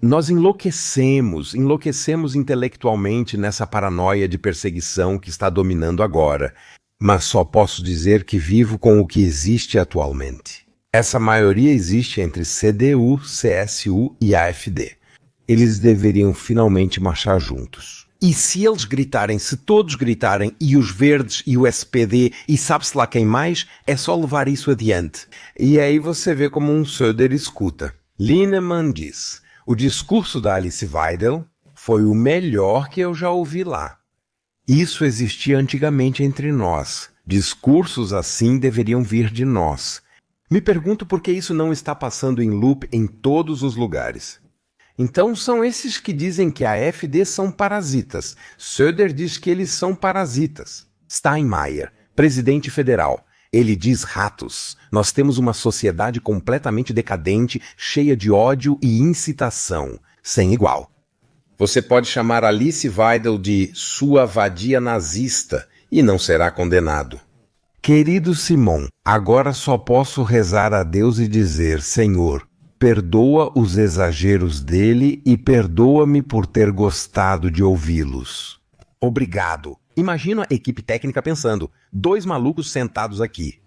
Nós enlouquecemos intelectualmente nessa paranoia de perseguição que está dominando agora, mas só posso dizer que vivo com o que existe atualmente. Essa maioria existe entre CDU, CSU e AfD. Eles deveriam finalmente marchar juntos. E se eles gritarem, se todos gritarem, e os verdes e o SPD e sabe-se lá quem mais, é só levar isso adiante. E aí você vê como um Söder escuta. Lineman diz: o discurso da Alice Weidel foi o melhor que eu já ouvi lá. Isso existia antigamente entre nós. Discursos assim deveriam vir de nós. Me pergunto por que isso não está passando em loop em todos os lugares. Então são esses que dizem que a AfD são parasitas. Söder diz que eles são parasitas. Steinmeier, presidente federal. Ele diz ratos. Nós temos uma sociedade completamente decadente, cheia de ódio e incitação, sem igual. Você pode chamar Alice Weidel de sua vadia nazista e não será condenado. Querido Simon, agora só posso rezar a Deus e dizer: Senhor, perdoa os exageros dele e perdoa-me por ter gostado de ouvi-los. Obrigado. Imagino a equipe técnica pensando: 2 malucos sentados aqui.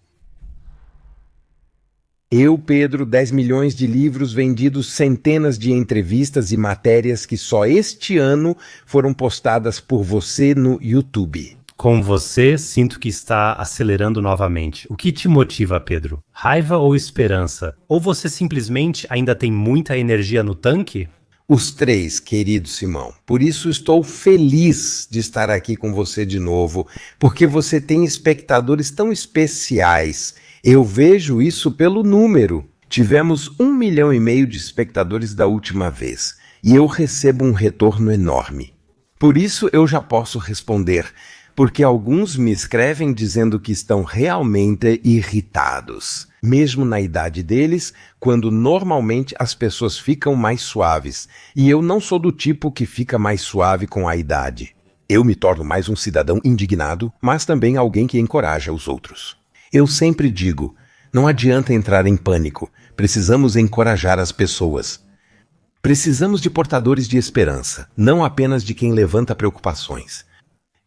Eu, Pedro, 10 milhões de livros vendidos, centenas de entrevistas e matérias que só este ano foram postadas por você no YouTube. Com você, sinto que está acelerando novamente. O que te motiva, Pedro? Raiva ou esperança? Ou você simplesmente ainda tem muita energia no tanque? Os 3, querido Simão. Por isso estou feliz de estar aqui com você de novo, porque você tem espectadores tão especiais. Eu vejo isso pelo número. Tivemos 1,5 milhão de espectadores da última vez, e eu recebo um retorno enorme. Por isso eu já posso responder, porque alguns me escrevem dizendo que estão realmente irritados, mesmo na idade deles, quando normalmente as pessoas ficam mais suaves, e eu não sou do tipo que fica mais suave com a idade. Eu me torno mais um cidadão indignado, mas também alguém que encoraja os outros. Eu sempre digo, não adianta entrar em pânico, precisamos encorajar as pessoas. Precisamos de portadores de esperança, não apenas de quem levanta preocupações.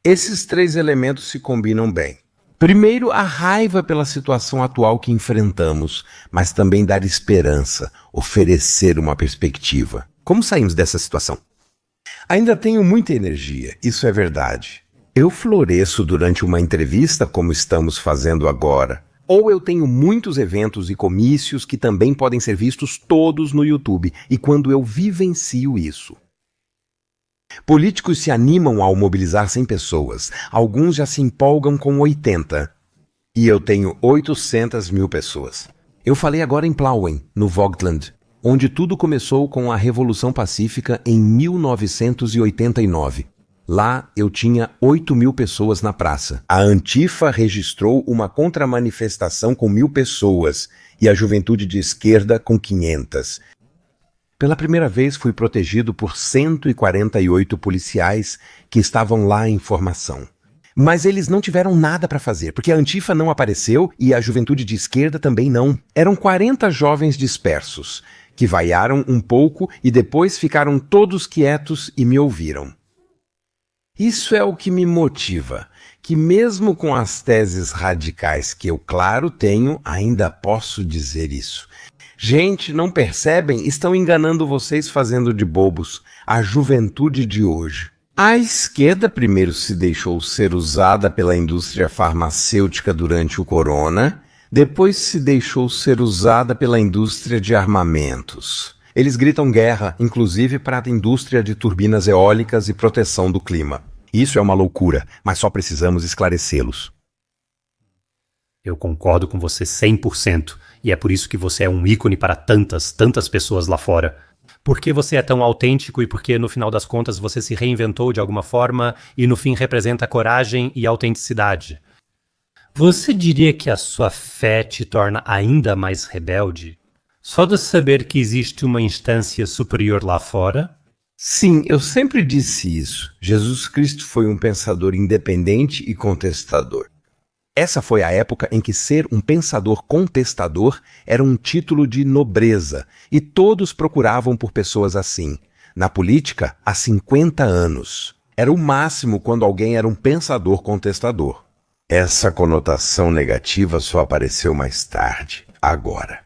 Esses 3 elementos se combinam bem. Primeiro, a raiva pela situação atual que enfrentamos, mas também dar esperança, oferecer uma perspectiva. Como saímos dessa situação? Ainda tenho muita energia, isso é verdade. Eu floresço durante uma entrevista como estamos fazendo agora. Ou eu tenho muitos eventos e comícios que também podem ser vistos todos no YouTube, e quando eu vivencio isso. Políticos se animam ao mobilizar 100 pessoas, alguns já se empolgam com 80. E eu tenho 800 mil pessoas. Eu falei agora em Plauen, no Vogtland, onde tudo começou com a Revolução Pacífica em 1989. Lá eu tinha 8.000 pessoas na praça. A Antifa registrou uma contramanifestação com 1.000 pessoas e a juventude de esquerda com 500. Pela primeira vez fui protegido por 148 policiais que estavam lá em formação. Mas eles não tiveram nada para fazer, porque a Antifa não apareceu e a juventude de esquerda também não. Eram 40 jovens dispersos, que vaiaram um pouco e depois ficaram todos quietos e me ouviram. Isso é o que me motiva, que mesmo com as teses radicais que eu, claro, tenho, ainda posso dizer isso. Gente, não percebem? Estão enganando vocês fazendo de bobos a juventude de hoje. A esquerda primeiro se deixou ser usada pela indústria farmacêutica durante o corona, depois se deixou ser usada pela indústria de armamentos. Eles gritam guerra, inclusive para a indústria de turbinas eólicas e proteção do clima. Isso é uma loucura, mas só precisamos esclarecê-los. Eu concordo com você 100%, e é por isso que você é um ícone para tantas pessoas lá fora. Por que você é tão autêntico e porque, no final das contas, você se reinventou de alguma forma e, no fim, representa coragem e autenticidade? Você diria que a sua fé te torna ainda mais rebelde? Só de saber que existe uma instância superior lá fora? Sim, eu sempre disse isso. Jesus Cristo foi um pensador independente e contestador. Essa foi a época em que ser um pensador contestador era um título de nobreza, e todos procuravam por pessoas assim. Na política, há 50 anos. Era o máximo quando alguém era um pensador contestador. Essa conotação negativa só apareceu mais tarde, agora.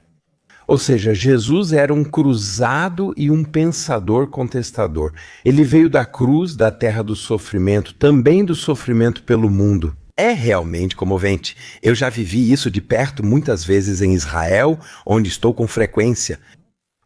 Ou seja, Jesus era um cruzado e um pensador contestador. Ele veio da cruz, da terra do sofrimento, também do sofrimento pelo mundo. É realmente comovente. Eu já vivi isso de perto muitas vezes em Israel, onde estou com frequência.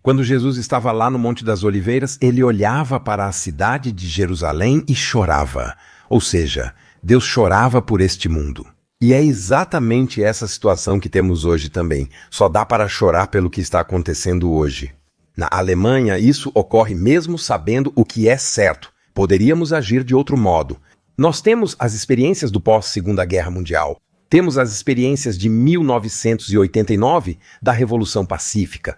Quando Jesus estava lá no Monte das Oliveiras, ele olhava para a cidade de Jerusalém e chorava. Ou seja, Deus chorava por este mundo. E é exatamente essa situação que temos hoje também. Só dá para chorar pelo que está acontecendo hoje. Na Alemanha, isso ocorre mesmo sabendo o que é certo. Poderíamos agir de outro modo. Nós temos as experiências do pós-Segunda Guerra Mundial. Temos as experiências de 1989, da Revolução Pacífica.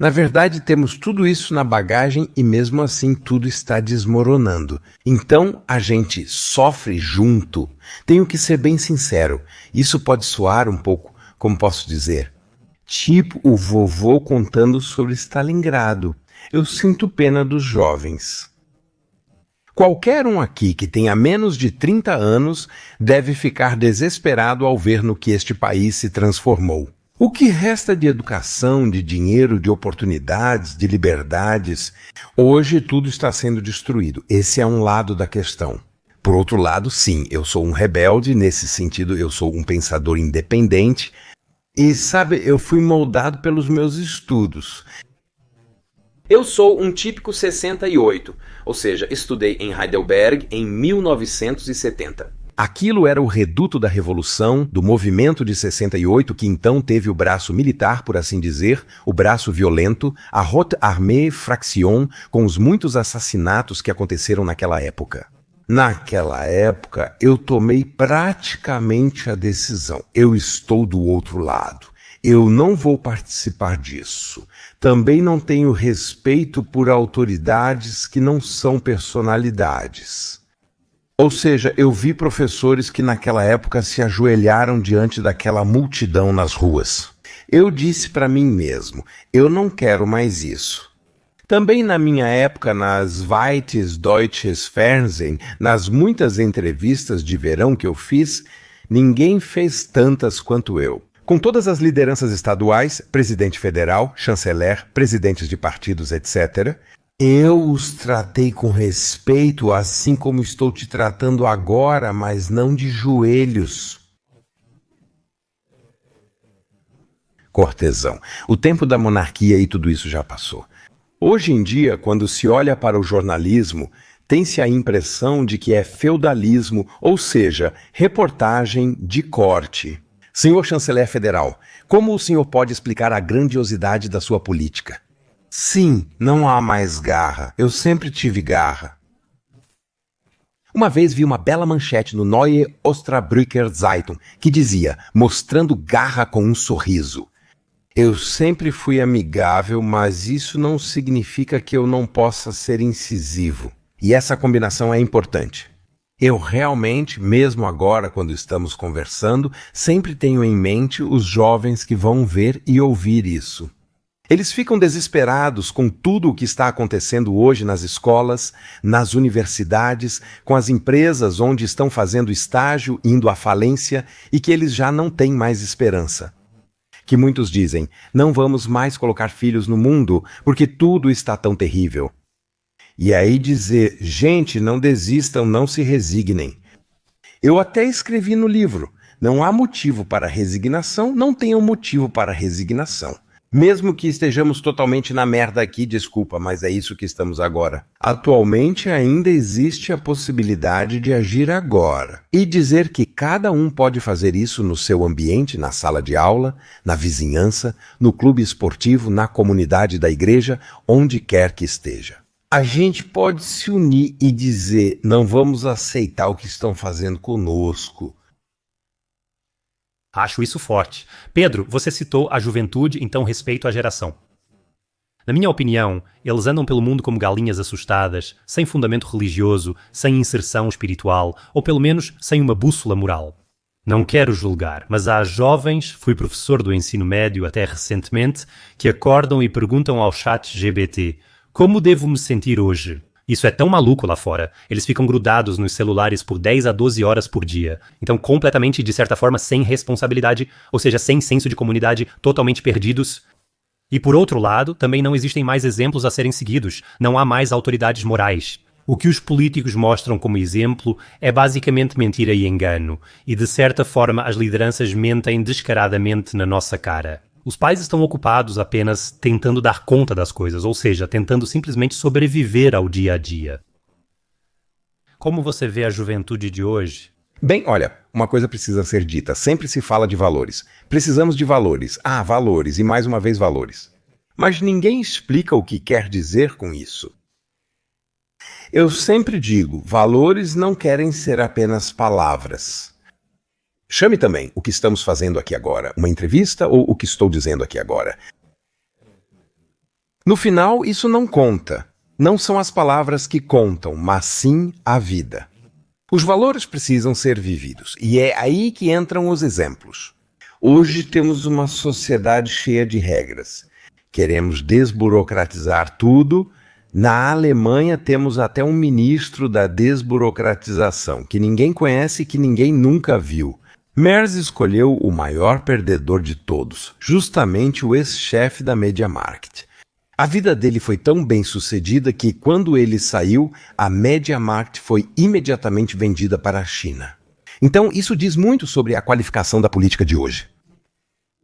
Na verdade, temos tudo isso na bagagem e mesmo assim tudo está desmoronando. Então, a gente sofre junto. Tenho que ser bem sincero. Isso pode soar um pouco, como posso dizer, tipo o vovô contando sobre Stalingrado. Eu sinto pena dos jovens. Qualquer um aqui que tenha menos de 30 anos deve ficar desesperado ao ver no que este país se transformou. O que resta de educação, de dinheiro, de oportunidades, de liberdades? Hoje tudo está sendo destruído. Esse é um lado da questão. Por outro lado, sim, eu sou um rebelde, nesse sentido eu sou um pensador independente. E sabe, eu fui moldado pelos meus estudos. Eu sou um típico 68, ou seja, estudei em Heidelberg em 1970. Aquilo era o reduto da Revolução, do movimento de 68, que então teve o braço militar, por assim dizer, o braço violento, a Rote Armee Fraction, com os muitos assassinatos que aconteceram naquela época. Naquela época, eu tomei praticamente a decisão. Eu estou do outro lado. Eu não vou participar disso. Também não tenho respeito por autoridades que não são personalidades. Ou seja, eu vi professores que naquela época se ajoelharam diante daquela multidão nas ruas. Eu disse para mim mesmo, eu não quero mais isso. Também na minha época, nas Zweites Deutsches Fernsehen, nas muitas entrevistas de verão que eu fiz, ninguém fez tantas quanto eu. Com todas as lideranças estaduais, presidente federal, chanceler, presidentes de partidos, etc., eu os tratei com respeito, assim como estou te tratando agora, mas não de joelhos. Cortesão. O tempo da monarquia e tudo isso já passou. Hoje em dia, quando se olha para o jornalismo, tem-se a impressão de que é feudalismo, ou seja, reportagem de corte. Senhor chanceler federal, como o senhor pode explicar a grandiosidade da sua política? Sim, não há mais garra. Eu sempre tive garra. Uma vez vi uma bela manchete no Neue Osnabrücker Zeitung que dizia, mostrando garra com um sorriso. Eu sempre fui amigável, mas isso não significa que eu não possa ser incisivo. E essa combinação é importante. Eu realmente, mesmo agora, quando estamos conversando, sempre tenho em mente os jovens que vão ver e ouvir isso. Eles ficam desesperados com tudo o que está acontecendo hoje nas escolas, nas universidades, com as empresas onde estão fazendo estágio, indo à falência e que eles já não têm mais esperança. Que muitos dizem, não vamos mais colocar filhos no mundo porque tudo está tão terrível. E aí dizer, gente, não desistam, não se resignem. Eu até escrevi no livro, não há motivo para resignação, não tenham motivo para resignação. Mesmo que estejamos totalmente na merda aqui, desculpa, mas é isso que estamos agora. Atualmente ainda existe a possibilidade de agir agora. E dizer que cada um pode fazer isso no seu ambiente, na sala de aula, na vizinhança, no clube esportivo, na comunidade da igreja, onde quer que esteja. A gente pode se unir e dizer, não vamos aceitar o que estão fazendo conosco. Acho isso forte. Pedro, você citou a juventude, então respeito à geração. Na minha opinião, eles andam pelo mundo como galinhas assustadas, sem fundamento religioso, sem inserção espiritual, ou pelo menos sem uma bússola moral. Não quero julgar, mas há jovens, fui professor do ensino médio até recentemente, que acordam e perguntam ao chat GPT: como devo me sentir hoje? Isso é tão maluco lá fora. Eles ficam grudados nos celulares por 10 a 12 horas por dia. Então, completamente, de certa forma, sem responsabilidade, ou seja, sem senso de comunidade, totalmente perdidos. E por outro lado, também não existem mais exemplos a serem seguidos. Não há mais autoridades morais. O que os políticos mostram como exemplo é basicamente mentira e engano. E, de certa forma, as lideranças mentem descaradamente na nossa cara. Os pais estão ocupados apenas tentando dar conta das coisas, ou seja, tentando simplesmente sobreviver ao dia a dia. Como você vê a juventude de hoje? Bem, olha, uma coisa precisa ser dita. Sempre se fala de valores. Precisamos de valores. Ah, valores e mais uma vez valores. Mas ninguém explica o que quer dizer com isso. Eu sempre digo, valores não querem ser apenas palavras. Chame também o que estamos fazendo aqui agora, uma entrevista ou o que estou dizendo aqui agora. No final, isso não conta. Não são as palavras que contam, mas sim a vida. Os valores precisam ser vividos, e é aí que entram os exemplos. Hoje temos uma sociedade cheia de regras. Queremos desburocratizar tudo. Na Alemanha temos até um ministro da desburocratização, que ninguém conhece e que ninguém nunca viu. Merz escolheu o maior perdedor de todos, justamente o ex-chefe da MediaMarkt. A vida dele foi tão bem sucedida que, quando ele saiu, a MediaMarkt foi imediatamente vendida para a China. Então, isso diz muito sobre a qualificação da política de hoje.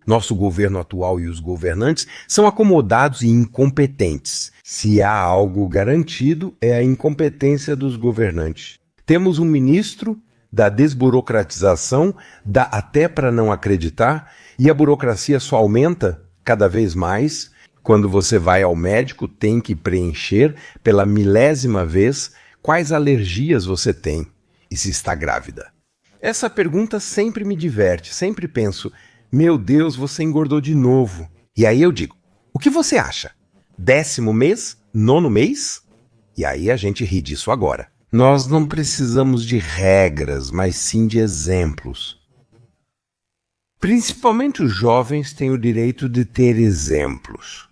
Nosso governo atual e os governantes são acomodados e incompetentes. Se há algo garantido, é a incompetência dos governantes. Temos um ministro da desburocratização, dá até para não acreditar, e a burocracia só aumenta cada vez mais. Quando você vai ao médico, tem que preencher pela milésima vez quais alergias você tem e se está grávida. Essa pergunta sempre me diverte, sempre penso, meu Deus, você engordou de novo. E aí eu digo, o que você acha? 10º mês? 9º mês? E aí a gente ri disso agora. Nós não precisamos de regras, mas sim de exemplos. Principalmente os jovens têm o direito de ter exemplos.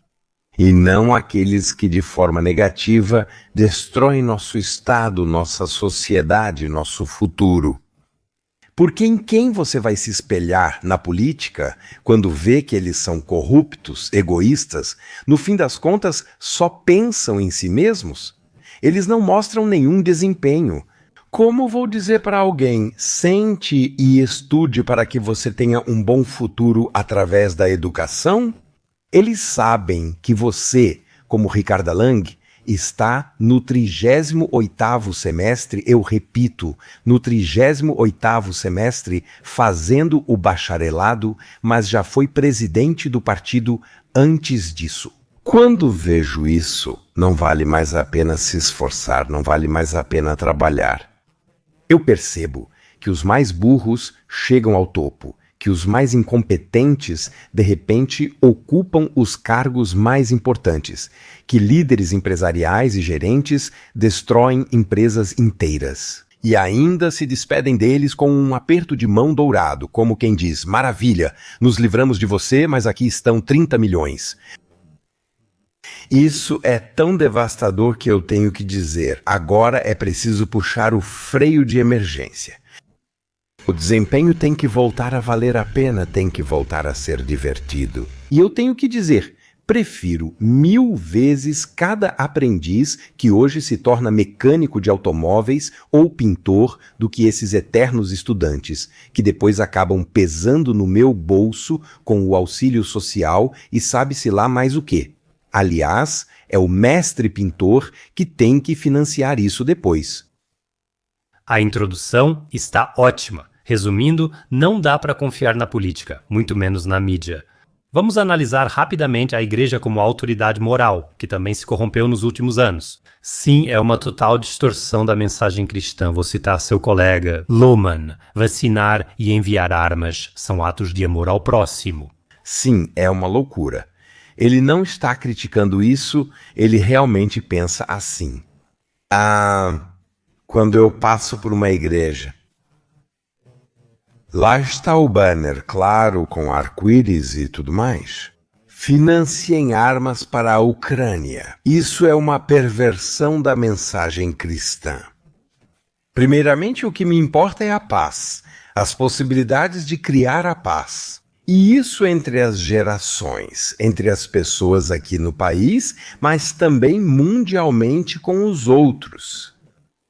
E não aqueles que de forma negativa destroem nosso estado, nossa sociedade, nosso futuro. Porque em quem você vai se espelhar na política quando vê que eles são corruptos, egoístas, no fim das contas só pensam em si mesmos? Eles não mostram nenhum desempenho. Como vou dizer para alguém, sente e estude para que você tenha um bom futuro através da educação? Eles sabem que você, como Ricarda Lang, está no 38º semestre, eu repito, no 38º semestre, fazendo o bacharelado, mas já foi presidente do partido antes disso. Quando vejo isso, não vale mais a pena se esforçar, não vale mais a pena trabalhar. Eu percebo que os mais burros chegam ao topo, que os mais incompetentes, de repente, ocupam os cargos mais importantes, que líderes empresariais e gerentes destroem empresas inteiras. E ainda se despedem deles com um aperto de mão dourado, como quem diz, maravilha, nos livramos de você, mas aqui estão 30 milhões. Isso é tão devastador que eu tenho que dizer, agora é preciso puxar o freio de emergência. O desempenho tem que voltar a valer a pena, tem que voltar a ser divertido. E eu tenho que dizer, prefiro 1000 vezes cada aprendiz que hoje se torna mecânico de automóveis ou pintor do que esses eternos estudantes, que depois acabam pesando no meu bolso com o auxílio social e sabe-se lá mais o quê. Aliás, é o mestre pintor que tem que financiar isso depois. A introdução está ótima. Resumindo, não dá para confiar na política, muito menos na mídia. Vamos analisar rapidamente a igreja como autoridade moral, que também se corrompeu nos últimos anos. Sim, é uma total distorção da mensagem cristã. Vou citar seu colega Lohmann. Vacinar e enviar armas são atos de amor ao próximo. Sim, é uma loucura. Ele não está criticando isso, ele realmente pensa assim. Quando eu passo por uma igreja, Lá está o banner, claro, com arco-íris e tudo mais. Financiem armas para a Ucrânia. Isso é uma perversão da mensagem cristã. Primeiramente, o que me importa é a paz, as possibilidades de criar a paz. E isso entre as gerações, entre as pessoas aqui no país, mas também mundialmente com os outros.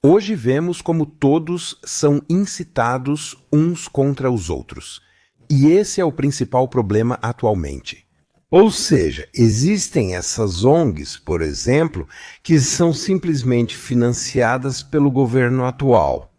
Hoje vemos como todos são incitados uns contra os outros. E esse é o principal problema atualmente. Ou seja, existem essas ONGs, por exemplo, que são simplesmente financiadas pelo governo atual.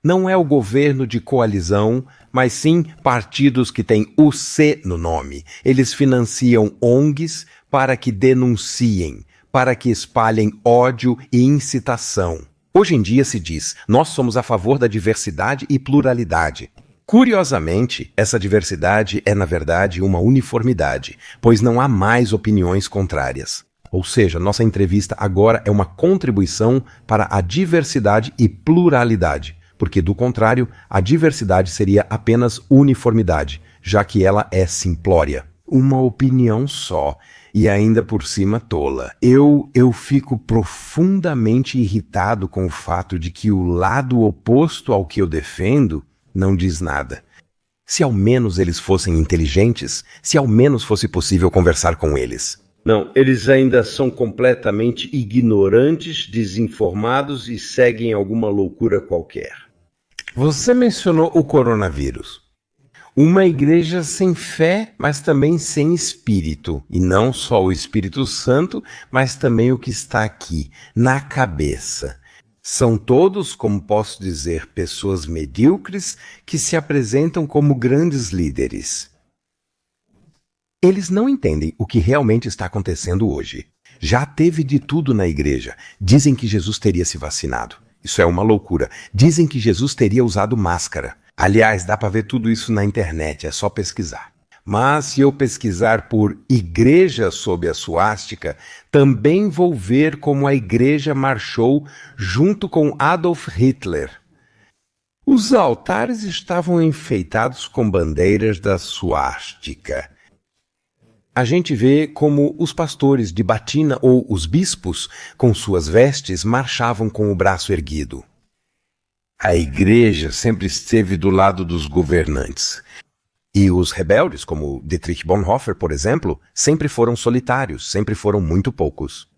Não é o governo de coalizão, mas sim partidos que têm o C no nome. Eles financiam ONGs para que denunciem, para que espalhem ódio e incitação. Hoje em dia se diz, nós somos a favor da diversidade e pluralidade. Curiosamente, essa diversidade é, na verdade, uma uniformidade, pois não há mais opiniões contrárias. Ou seja, nossa entrevista agora é uma contribuição para a diversidade e pluralidade, porque, do contrário, a diversidade seria apenas uniformidade, já que ela é simplória. Uma opinião só, e ainda por cima tola. Eu fico profundamente irritado com o fato de que o lado oposto ao que eu defendo não diz nada. Se ao menos eles fossem inteligentes, se ao menos fosse possível conversar com eles. Não, eles ainda são completamente ignorantes, desinformados e seguem alguma loucura qualquer. Você mencionou o coronavírus. Uma igreja sem fé, mas também sem espírito. E não só o Espírito Santo, mas também o que está aqui, na cabeça. São todos, como posso dizer, pessoas medíocres que se apresentam como grandes líderes. Eles não entendem o que realmente está acontecendo hoje. Já teve de tudo na igreja. Dizem que Jesus teria se vacinado. Isso é uma loucura. Dizem que Jesus teria usado máscara. Aliás, dá para ver tudo isso na internet, é só pesquisar. Mas se eu pesquisar por igreja sob a suástica, também vou ver como a igreja marchou junto com Adolf Hitler. Os altares estavam enfeitados com bandeiras da suástica. A gente vê como os pastores de batina ou os bispos, com suas vestes, marchavam com o braço erguido. A igreja sempre esteve do lado dos governantes. E os rebeldes, como Dietrich Bonhoeffer, por exemplo, sempre foram solitários, sempre foram muito poucos.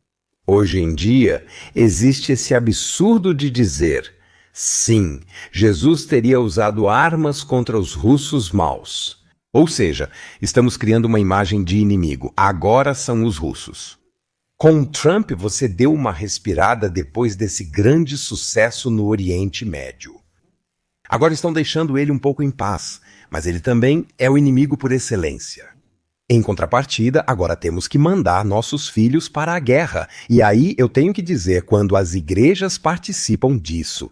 Hoje em dia, existe esse absurdo de dizer, sim, Jesus teria usado armas contra os russos maus. Ou seja, estamos criando uma imagem de inimigo. Agora são os russos. Com Trump, você deu uma respirada depois desse grande sucesso no Oriente Médio. Agora estão deixando ele um pouco em paz, mas ele também é o inimigo por excelência. Em contrapartida, agora temos que mandar nossos filhos para a guerra. E aí eu tenho que dizer, quando as igrejas participam disso,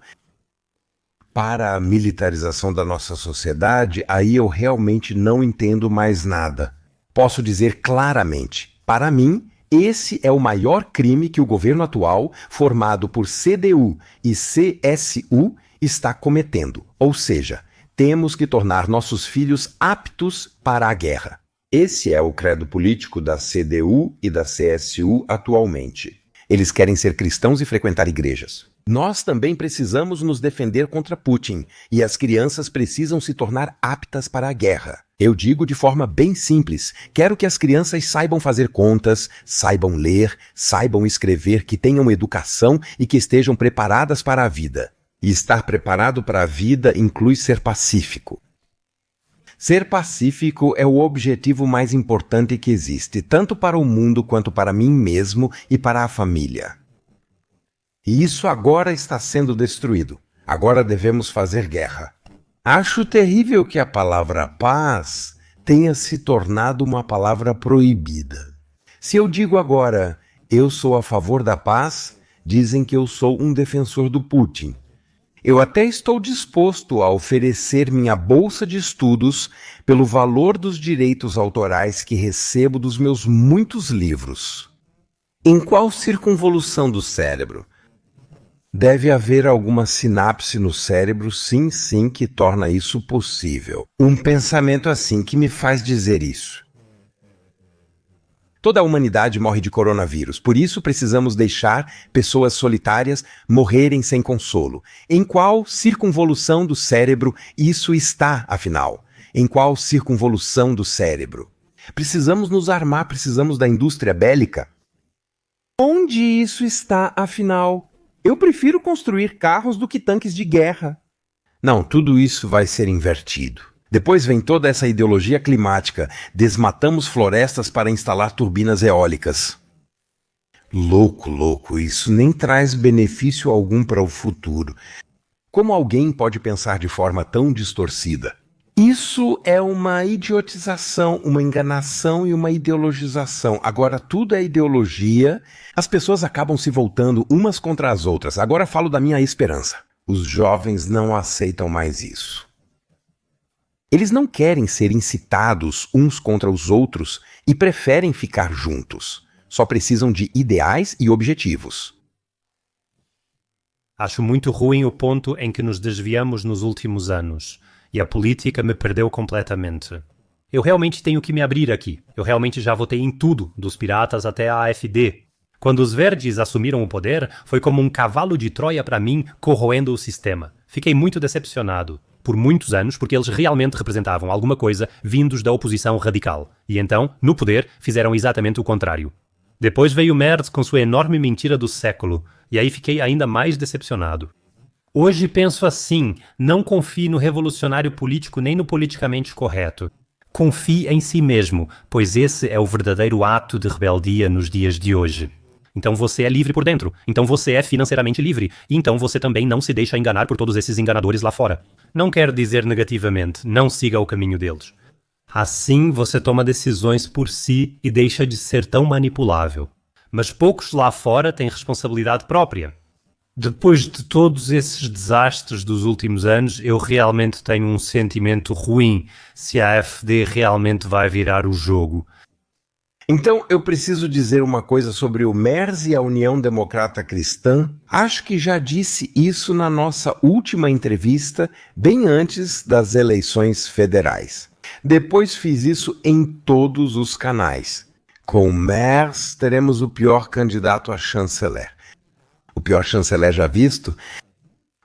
para a militarização da nossa sociedade, aí eu realmente não entendo mais nada. Posso dizer claramente, para mim, esse é o maior crime que o governo atual, formado por CDU e CSU, está cometendo. Ou seja, temos que tornar nossos filhos aptos para a guerra. Esse é o credo político da CDU e da CSU atualmente. Eles querem ser cristãos e frequentar igrejas. Nós também precisamos nos defender contra Putin, e as crianças precisam se tornar aptas para a guerra. Eu digo de forma bem simples, quero que as crianças saibam fazer contas, saibam ler, saibam escrever, que tenham educação e que estejam preparadas para a vida. E estar preparado para a vida inclui ser pacífico. Ser pacífico é o objetivo mais importante que existe, tanto para o mundo quanto para mim mesmo e para a família. E isso agora está sendo destruído. Agora devemos fazer guerra. Acho terrível que a palavra paz tenha se tornado uma palavra proibida. Se eu digo agora, eu sou a favor da paz, dizem que eu sou um defensor do Putin. Eu até estou disposto a oferecer minha bolsa de estudos pelo valor dos direitos autorais que recebo dos meus muitos livros. Em qual circunvolução do cérebro? Deve haver alguma sinapse no cérebro, sim, sim, que torna isso possível. Um pensamento assim que me faz dizer isso. Toda a humanidade morre de coronavírus, por isso precisamos deixar pessoas solitárias morrerem sem consolo. Em qual circunvolução do cérebro isso está, afinal? Em qual circunvolução do cérebro? Precisamos nos armar, precisamos da indústria bélica? Onde isso está, afinal? Eu prefiro construir carros do que tanques de guerra. Não, tudo isso vai ser invertido. Depois vem toda essa ideologia climática. Desmatamos florestas para instalar turbinas eólicas. Louco, louco, isso nem traz benefício algum para o futuro. Como alguém pode pensar de forma tão distorcida? Isso é uma idiotização, uma enganação e uma ideologização. Agora tudo é ideologia, as pessoas acabam se voltando umas contra as outras. Agora falo da minha esperança. Os jovens não aceitam mais isso. Eles não querem ser incitados uns contra os outros e preferem ficar juntos. Só precisam de ideais e objetivos. Acho muito ruim o ponto em que nos desviamos nos últimos anos. E a política me perdeu completamente. Eu realmente tenho que me abrir aqui. Eu realmente já votei em tudo, dos piratas até a AfD. Quando os verdes assumiram o poder, foi como um cavalo de Troia para mim, corroendo o sistema. Fiquei muito decepcionado. Por muitos anos, porque eles realmente representavam alguma coisa vindos da oposição radical. E então, no poder, fizeram exatamente o contrário. Depois veio Merz com sua enorme mentira do século. E aí fiquei ainda mais decepcionado. Hoje penso assim, não confie no revolucionário político nem no politicamente correto. Confie em si mesmo, pois esse é o verdadeiro ato de rebeldia nos dias de hoje. Então você é livre por dentro, então você é financeiramente livre, e então você também não se deixa enganar por todos esses enganadores lá fora. Não quero dizer negativamente, não siga o caminho deles. Assim você toma decisões por si e deixa de ser tão manipulável. Mas poucos lá fora têm responsabilidade própria. Depois de todos esses desastres dos últimos anos, eu realmente tenho um sentimento ruim se a AfD realmente vai virar o jogo. Então, eu preciso dizer uma coisa sobre o Merz e a União Democrata Cristã. Acho que já disse isso na nossa última entrevista, bem antes das eleições federais. Depois fiz isso em todos os canais. Com o Merz, teremos o pior candidato a chanceler. O pior chanceler já visto.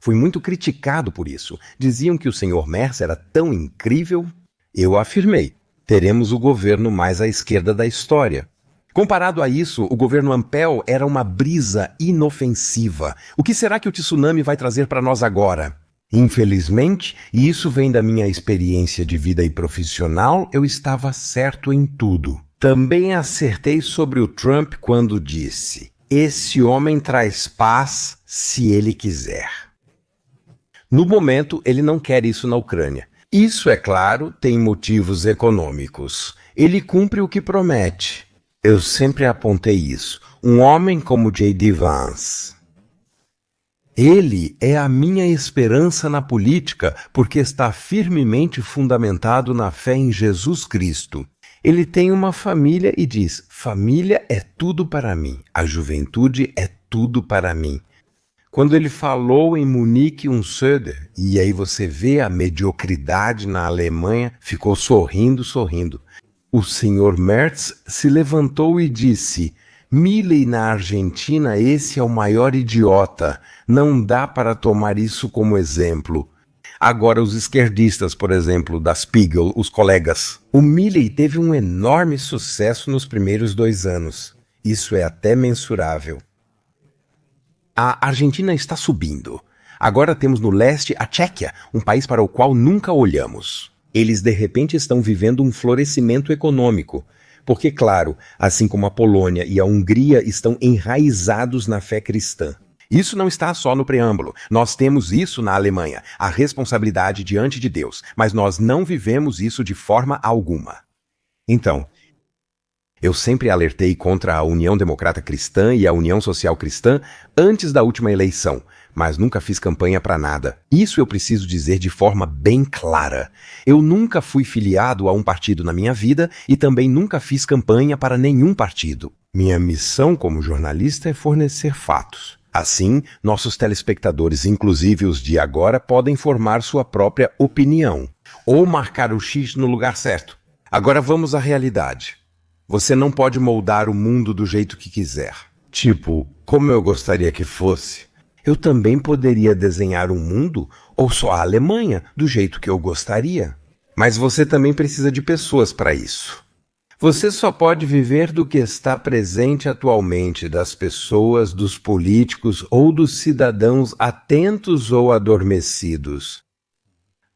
Fui muito criticado por isso. Diziam que o senhor Merz era tão incrível. Eu afirmei. Teremos o governo mais à esquerda da história. Comparado a isso, o governo Ampel era uma brisa inofensiva. O que será que o tsunami vai trazer para nós agora? Infelizmente, e isso vem da minha experiência de vida e profissional, eu estava certo em tudo. Também acertei sobre o Trump quando disse: esse homem traz paz se ele quiser. No momento, ele não quer isso na Ucrânia. Isso, é claro, tem motivos econômicos. Ele cumpre o que promete. Eu sempre apontei isso. Um homem como J.D. Vance. Ele é a minha esperança na política porque está firmemente fundamentado na fé em Jesus Cristo. Ele tem uma família e diz: família é tudo para mim, a juventude é tudo para mim. Quando ele falou em Munique um Söder, e aí você vê a mediocridade na Alemanha, ficou sorrindo. O senhor Merz se levantou e disse: Milei na Argentina, esse é o maior idiota, não dá para tomar isso como exemplo. Agora os esquerdistas, por exemplo, da Spiegel, os colegas. O Milei teve um enorme sucesso nos primeiros 2 anos. Isso é até mensurável. A Argentina está subindo. Agora temos no leste a Tchequia, um país para o qual nunca olhamos. Eles de repente estão vivendo um florescimento econômico. Porque, claro, assim como a Polônia e a Hungria estão enraizados na fé cristã. Isso não está só no preâmbulo. Nós temos isso na Alemanha, a responsabilidade diante de Deus, mas nós não vivemos isso de forma alguma. Então, eu sempre alertei contra a União Democrata Cristã e a União Social Cristã antes da última eleição, mas nunca fiz campanha para nada. Isso eu preciso dizer de forma bem clara. Eu nunca fui filiado a um partido na minha vida e também nunca fiz campanha para nenhum partido. Minha missão como jornalista é fornecer fatos. Assim, nossos telespectadores, inclusive os de agora, podem formar sua própria opinião ou marcar o X no lugar certo. Agora vamos à realidade. Você não pode moldar o mundo do jeito que quiser. Tipo, como eu gostaria que fosse. Eu também poderia desenhar um mundo, ou só a Alemanha, do jeito que eu gostaria. Mas você também precisa de pessoas para isso. Você só pode viver do que está presente atualmente, das pessoas, dos políticos ou dos cidadãos atentos ou adormecidos.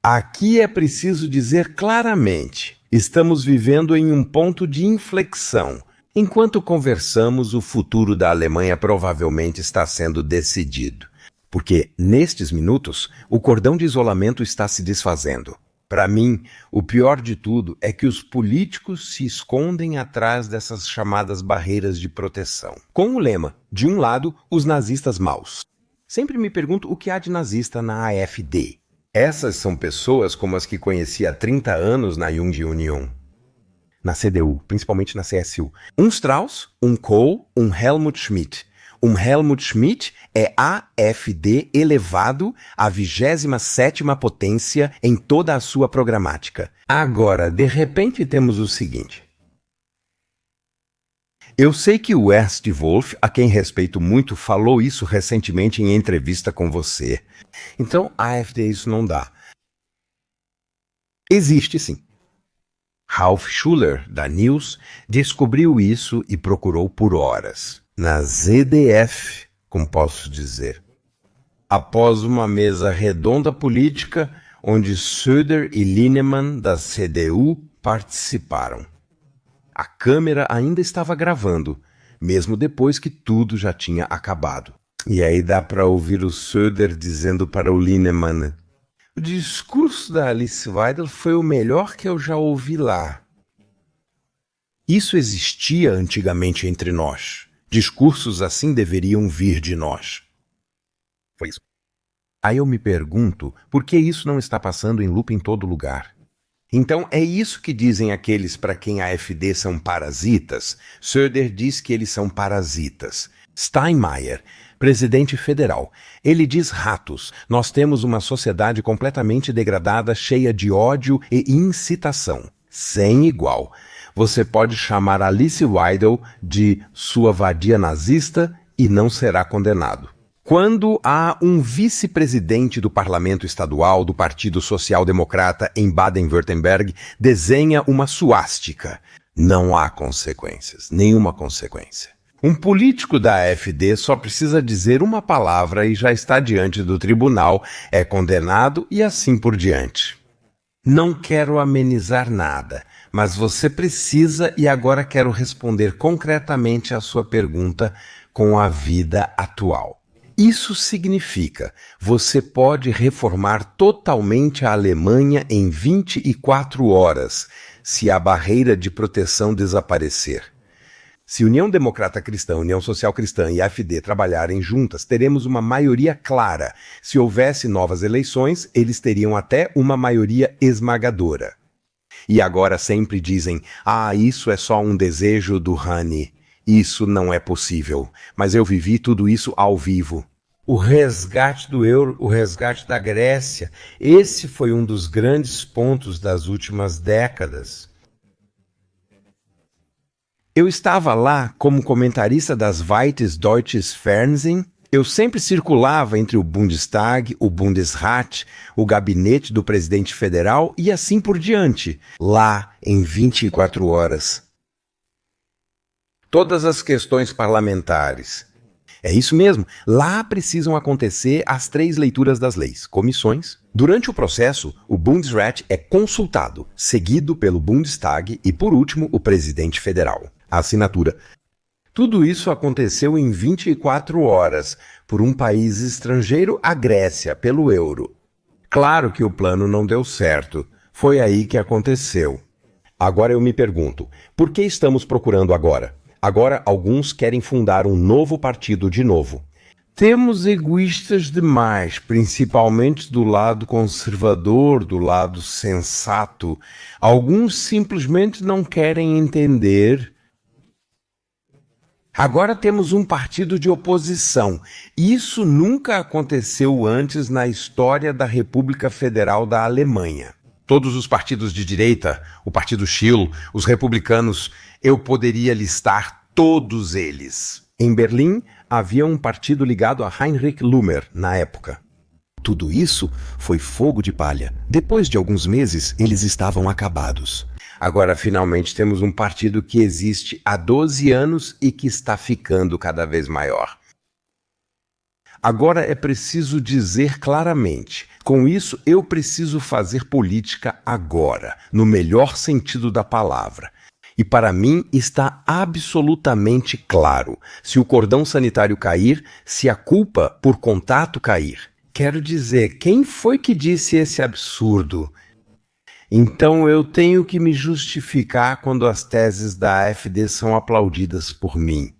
Aqui é preciso dizer claramente, estamos vivendo em um ponto de inflexão. Enquanto conversamos, o futuro da Alemanha provavelmente está sendo decidido. Porque, nestes minutos, o cordão de isolamento está se desfazendo. Para mim, o pior de tudo é que os políticos se escondem atrás dessas chamadas barreiras de proteção. Com o lema, de um lado, os nazistas maus. Sempre me pergunto o que há de nazista na AfD. Essas são pessoas como as que conheci há 30 anos na Jung Union, na CDU, principalmente na CSU. Um Strauss, um Kohl, um Helmut Schmidt. Um Helmut Schmidt é AfD elevado à 27ª potência em toda a sua programática. Agora, de repente, temos o seguinte. Eu sei que o Ernst Wolf, a quem respeito muito, falou isso recentemente em entrevista com você. Então, AfD isso não dá. Existe sim. Ralf Schuller, da News, descobriu isso e procurou por horas. Na ZDF, como posso dizer. Após uma mesa redonda política, onde Söder e Linnemann, da CDU, participaram. A câmera ainda estava gravando, mesmo depois que tudo já tinha acabado. E aí dá para ouvir o Söder dizendo para o Linnemann: o discurso da Alice Weidel foi o melhor que eu já ouvi lá. Isso existia antigamente entre nós. Discursos assim deveriam vir de nós. Foi isso. Aí eu me pergunto, por que isso não está passando em loop em todo lugar? Então é isso que dizem aqueles para quem a AfD são parasitas? Söder diz que eles são parasitas. Steinmeier, presidente federal, ele diz ratos. Nós temos uma sociedade completamente degradada, cheia de ódio e incitação. Sem igual. Você pode chamar Alice Weidel de sua vadia nazista e não será condenado. Quando há um vice-presidente do parlamento estadual do Partido Social Democrata em Baden-Württemberg desenha uma suástica, não há consequências, nenhuma consequência. Um político da AfD só precisa dizer uma palavra e já está diante do tribunal, é condenado e assim por diante. Não quero amenizar nada, mas você precisa e agora quero responder concretamente à sua pergunta com a vida atual. Isso significa, você pode reformar totalmente a Alemanha em 24 horas, se a barreira de proteção desaparecer. Se União Democrata Cristã, União Social Cristã e AfD trabalharem juntas, teremos uma maioria clara. Se houvesse novas eleições, eles teriam até uma maioria esmagadora. E agora sempre dizem, isso é só um desejo do Rani. Isso não é possível. Mas eu vivi tudo isso ao vivo. O resgate do euro, o resgate da Grécia, esse foi um dos grandes pontos das últimas décadas. Eu estava lá como comentarista das Weites Deutsches Fernsehen. Eu sempre circulava entre o Bundestag, o Bundesrat, o gabinete do presidente federal e assim por diante, lá em 24 horas. Todas as questões parlamentares. É isso mesmo, lá precisam acontecer as 3 leituras das leis, comissões. Durante o processo, o Bundesrat é consultado, seguido pelo Bundestag e, por último, o presidente federal. A assinatura. Tudo isso aconteceu em 24 horas, por um país estrangeiro, a Grécia, pelo euro. Claro que o plano não deu certo. Foi aí que aconteceu. Agora eu me pergunto, por que estamos procurando agora? Agora alguns querem fundar um novo partido de novo. Temos egoístas demais, principalmente do lado conservador, do lado sensato. Alguns simplesmente não querem entender. Agora temos um partido de oposição. Isso nunca aconteceu antes na história da República Federal da Alemanha. Todos os partidos de direita, o Partido Schill, os republicanos, eu poderia listar todos eles. Em Berlim, havia um partido ligado a Heinrich Lummer na época. Tudo isso foi fogo de palha. Depois de alguns meses, eles estavam acabados. Agora, finalmente, temos um partido que existe há 12 anos e que está ficando cada vez maior. Agora é preciso dizer claramente, com isso eu preciso fazer política agora, no melhor sentido da palavra. E para mim está absolutamente claro, se o cordão sanitário cair, se a culpa por contato cair. Quero dizer, quem foi que disse esse absurdo? Então eu tenho que me justificar quando as teses da AfD são aplaudidas por mim.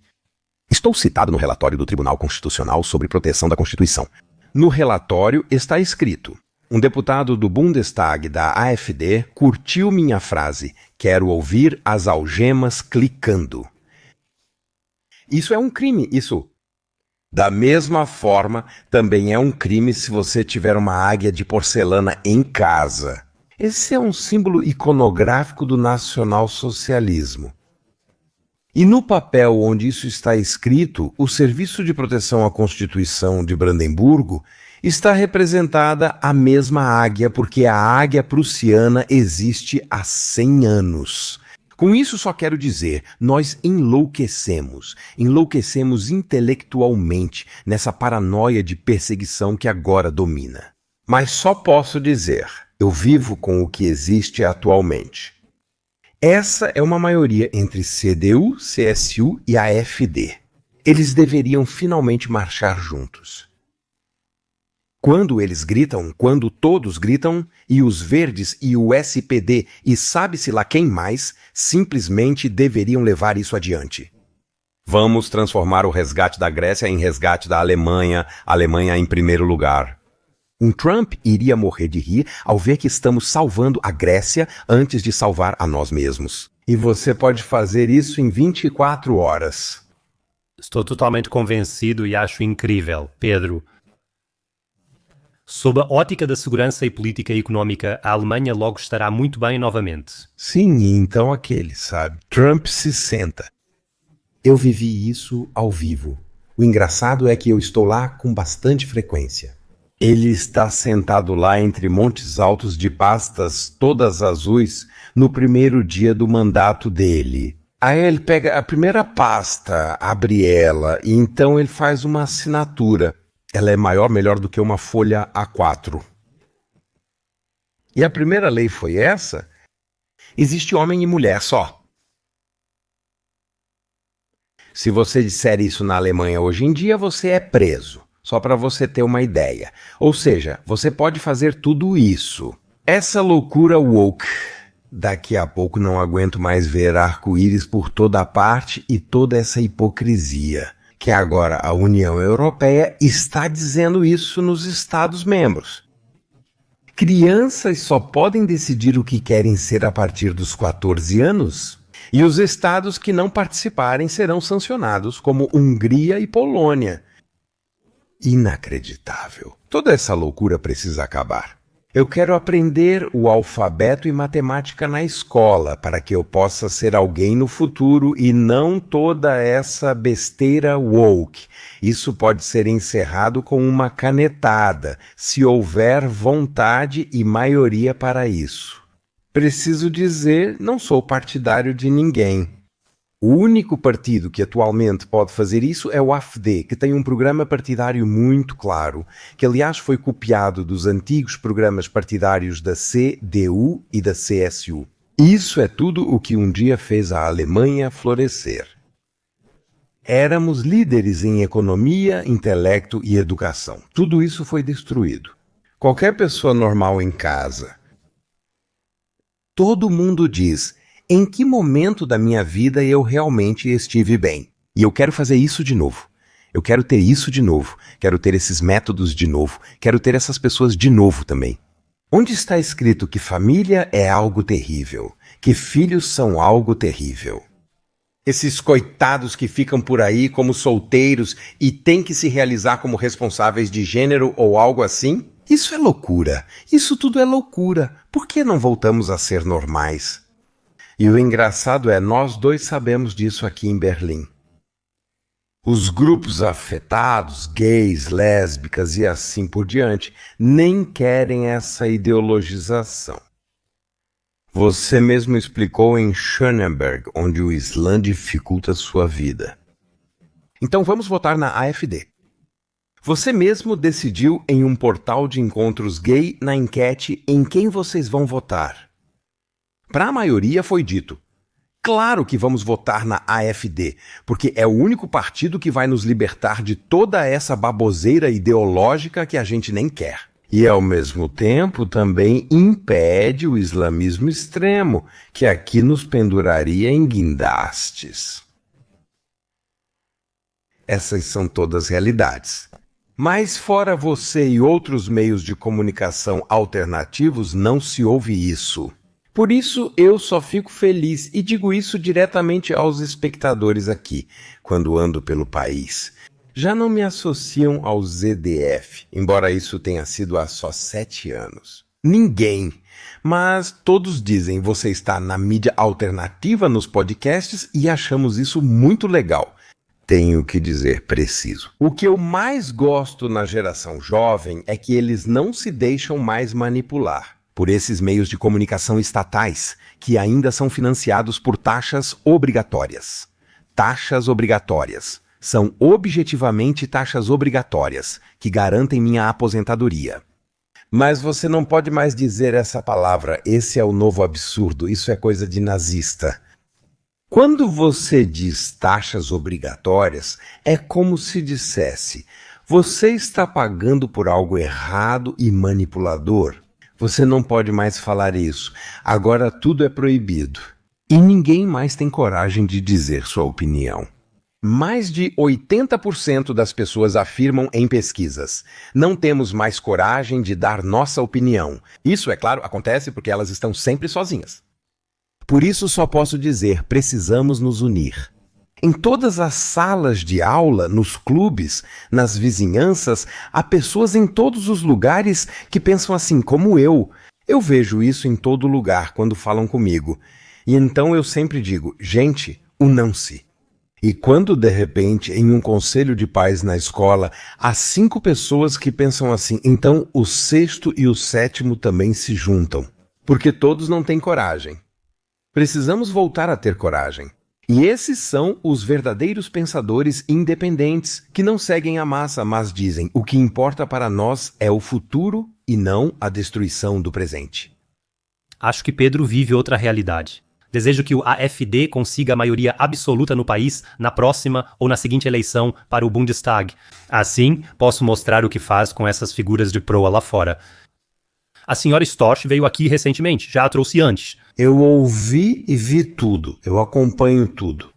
Estou citado no relatório do Tribunal Constitucional sobre proteção da Constituição. No relatório está escrito: um deputado do Bundestag da AfD curtiu minha frase, quero ouvir as algemas clicando. Isso é um crime, isso. Da mesma forma, também é um crime se você tiver uma águia de porcelana em casa. Esse é um símbolo iconográfico do nacionalsocialismo. E no papel onde isso está escrito, o Serviço de Proteção à Constituição de Brandemburgo está representada a mesma águia, porque a águia prussiana existe há 100 anos. Com isso só quero dizer, nós enlouquecemos intelectualmente nessa paranoia de perseguição que agora domina. Mas só posso dizer, eu vivo com o que existe atualmente. Essa é uma maioria entre CDU, CSU e AfD. Eles deveriam finalmente marchar juntos. Quando eles gritam, quando todos gritam, e os verdes e o SPD e sabe-se lá quem mais, simplesmente deveriam levar isso adiante. Vamos transformar o resgate da Grécia em resgate da Alemanha, Alemanha em primeiro lugar. Um Trump iria morrer de rir ao ver que estamos salvando a Grécia antes de salvar a nós mesmos. E você pode fazer isso em 24 horas. Estou totalmente convencido e acho incrível, Pedro. Sob a ótica da segurança e política económica, a Alemanha logo estará muito bem novamente. Sim, e então aquele, sabe? Trump se senta. Eu vivi isso ao vivo. O engraçado é que eu estou lá com bastante frequência. Ele está sentado lá entre montes altos de pastas todas azuis no primeiro dia do mandato dele. Aí ele pega a primeira pasta, abre ela e então ele faz uma assinatura. Ela é melhor do que uma folha A4. E a primeira lei foi essa? Existe homem e mulher só. Se você disser isso na Alemanha hoje em dia, você é preso. Só para você ter uma ideia. Ou seja, você pode fazer tudo isso. Essa loucura woke. Daqui a pouco não aguento mais ver arco-íris por toda a parte e toda essa hipocrisia. Que agora a União Europeia está dizendo isso nos Estados-membros. Crianças só podem decidir o que querem ser a partir dos 14 anos. E os estados que não participarem serão sancionados, como Hungria e Polônia. Inacreditável. Toda essa loucura precisa acabar. Eu quero aprender o alfabeto e matemática na escola para que eu possa ser alguém no futuro e não toda essa besteira woke. Isso pode ser encerrado com uma canetada, se houver vontade e maioria para isso. Preciso dizer, não sou partidário de ninguém. O único partido que atualmente pode fazer isso é o AfD, que tem um programa partidário muito claro, que aliás foi copiado dos antigos programas partidários da CDU e da CSU. Isso é tudo o que um dia fez a Alemanha florescer. Éramos líderes em economia, intelecto e educação. Tudo isso foi destruído. Qualquer pessoa normal em casa. Todo mundo diz: em que momento da minha vida eu realmente estive bem? E eu quero fazer isso de novo. Eu quero ter isso de novo. Quero ter esses métodos de novo. Quero ter essas pessoas de novo também. Onde está escrito que família é algo terrível? Que filhos são algo terrível? Esses coitados que ficam por aí como solteiros e têm que se realizar como responsáveis de gênero ou algo assim? Isso é loucura. Isso tudo é loucura. Por que não voltamos a ser normais? E o engraçado é, nós dois sabemos disso aqui em Berlim. Os grupos afetados, gays, lésbicas e assim por diante, nem querem essa ideologização. Você mesmo explicou em Schöneberg, onde o Islã dificulta sua vida. Então vamos votar na AfD. Você mesmo decidiu em um portal de encontros gay na enquete em quem vocês vão votar. Para a maioria foi dito: claro que vamos votar na AfD, porque é o único partido que vai nos libertar de toda essa baboseira ideológica que a gente nem quer. E, ao mesmo tempo, também impede o islamismo extremo, que aqui nos penduraria em guindastes. Essas são todas realidades. Mas, fora você e outros meios de comunicação alternativos, não se ouve isso. Por isso, eu só fico feliz e digo isso diretamente aos espectadores aqui, quando ando pelo país. Já não me associam ao ZDF, embora isso tenha sido há só 7 anos. Ninguém. Mas todos dizem: você está na mídia alternativa nos podcasts e achamos isso muito legal. Tenho que dizer preciso. O que eu mais gosto na geração jovem é que eles não se deixam mais manipular por esses meios de comunicação estatais, que ainda são financiados por taxas obrigatórias. Taxas obrigatórias. São objetivamente taxas obrigatórias, que garantem minha aposentadoria. Mas você não pode mais dizer essa palavra. Esse é o novo absurdo. Isso é coisa de nazista. Quando você diz taxas obrigatórias, é como se dissesse: você está pagando por algo errado e manipulador. Você não pode mais falar isso. Agora tudo é proibido. E ninguém mais tem coragem de dizer sua opinião. Mais de 80% das pessoas afirmam em pesquisas: não temos mais coragem de dar nossa opinião. Isso, é claro, acontece porque elas estão sempre sozinhas. Por isso só posso dizer: precisamos nos unir. Em todas as salas de aula, nos clubes, nas vizinhanças, há pessoas em todos os lugares que pensam assim como eu. Eu vejo isso em todo lugar quando falam comigo. E então eu sempre digo: gente, unam-se. E quando, de repente, em um conselho de pais na escola, há 5 pessoas que pensam assim, então o 6º e o 7º também se juntam. Porque todos não têm coragem. Precisamos voltar a ter coragem. E esses são os verdadeiros pensadores independentes, que não seguem a massa, mas dizem: o que importa para nós é o futuro e não a destruição do presente. Acho que Pedro vive outra realidade. Desejo que o AfD consiga a maioria absoluta no país na próxima ou na seguinte eleição para o Bundestag. Assim, posso mostrar o que faz com essas figuras de proa lá fora. A senhora Storch veio aqui recentemente, já a trouxe antes. Eu ouvi e vi tudo. Eu acompanho tudo.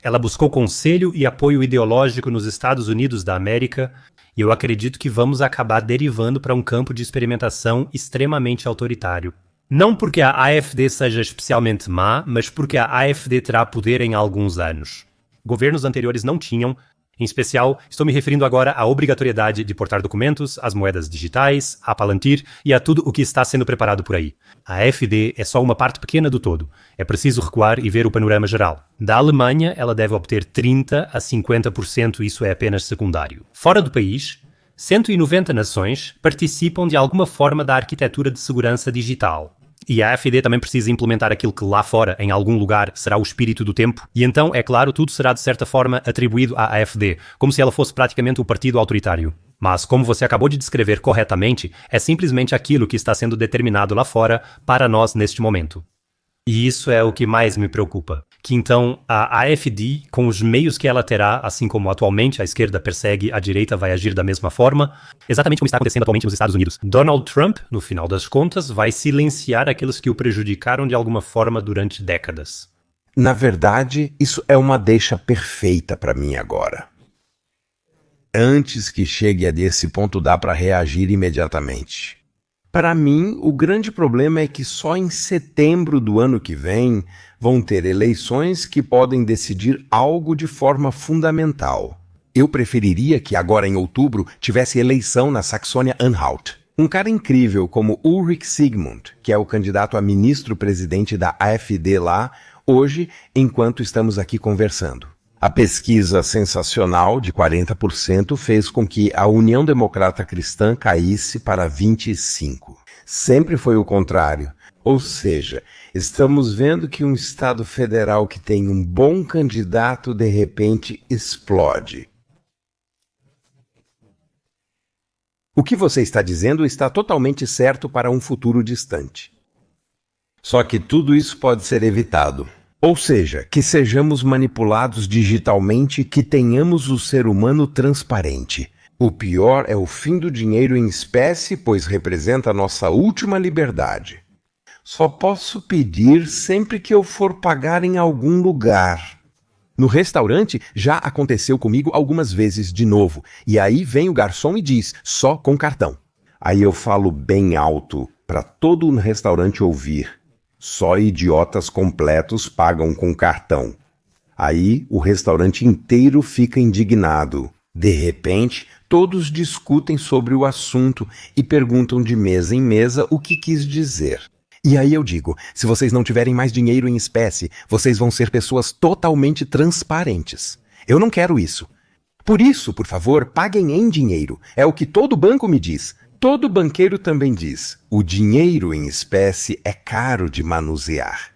Ela buscou conselho e apoio ideológico nos Estados Unidos da América, e eu acredito que vamos acabar derivando para um campo de experimentação extremamente autoritário. Não porque a AfD seja especialmente má, mas porque a AfD terá poder em alguns anos. Governos anteriores não tinham. Em especial, estou me referindo agora à obrigatoriedade de portar documentos, às moedas digitais, a Palantir e a tudo o que está sendo preparado por aí. A AfD é só uma parte pequena do todo. É preciso recuar e ver o panorama geral. Da Alemanha, ela deve obter 30% a 50%, isso é apenas secundário. Fora do país, 190 nações participam de alguma forma da arquitetura de segurança digital. E a AfD também precisa implementar aquilo que lá fora, em algum lugar, será o espírito do tempo. E então, é claro, tudo será de certa forma atribuído à AfD, como se ela fosse praticamente o partido autoritário. Mas, como você acabou de descrever corretamente, é simplesmente aquilo que está sendo determinado lá fora para nós neste momento. E isso é o que mais me preocupa. Que então a AfD, com os meios que ela terá, assim como atualmente a esquerda persegue, a direita vai agir da mesma forma, exatamente como está acontecendo atualmente nos Estados Unidos. Donald Trump, no final das contas, vai silenciar aqueles que o prejudicaram de alguma forma durante décadas. Na verdade, isso é uma deixa perfeita para mim agora. Antes que chegue a desse ponto, dá para reagir imediatamente. Para mim, o grande problema é que só em setembro do ano que vem vão ter eleições que podem decidir algo de forma fundamental. Eu preferiria que agora em outubro tivesse eleição na Saxônia-Anhalt. Um cara incrível como Ulrich Sigmund, que é o candidato a ministro-presidente da AfD lá, hoje, enquanto estamos aqui conversando. A pesquisa sensacional de 40% fez com que a União Democrata Cristã caísse para 25%. Sempre foi o contrário. Ou seja, estamos vendo que um Estado federal que tem um bom candidato de repente explode. O que você está dizendo está totalmente certo para um futuro distante. Só que tudo isso pode ser evitado. Ou seja, que sejamos manipulados digitalmente, que tenhamos o ser humano transparente. O pior é o fim do dinheiro em espécie, pois representa a nossa última liberdade. Só posso pedir sempre que eu for pagar em algum lugar. No restaurante já aconteceu comigo algumas vezes de novo, e aí vem o garçom e diz, só com cartão. Aí eu falo bem alto, para todo o restaurante ouvir. Só idiotas completos pagam com cartão. Aí o restaurante inteiro fica indignado. De repente, todos discutem sobre o assunto e perguntam de mesa em mesa o que quis dizer. E aí eu digo, se vocês não tiverem mais dinheiro em espécie, vocês vão ser pessoas totalmente transparentes. Eu não quero isso. Por isso, por favor, paguem em dinheiro. É o que todo banco me diz. Todo banqueiro também diz, o dinheiro em espécie é caro de manusear.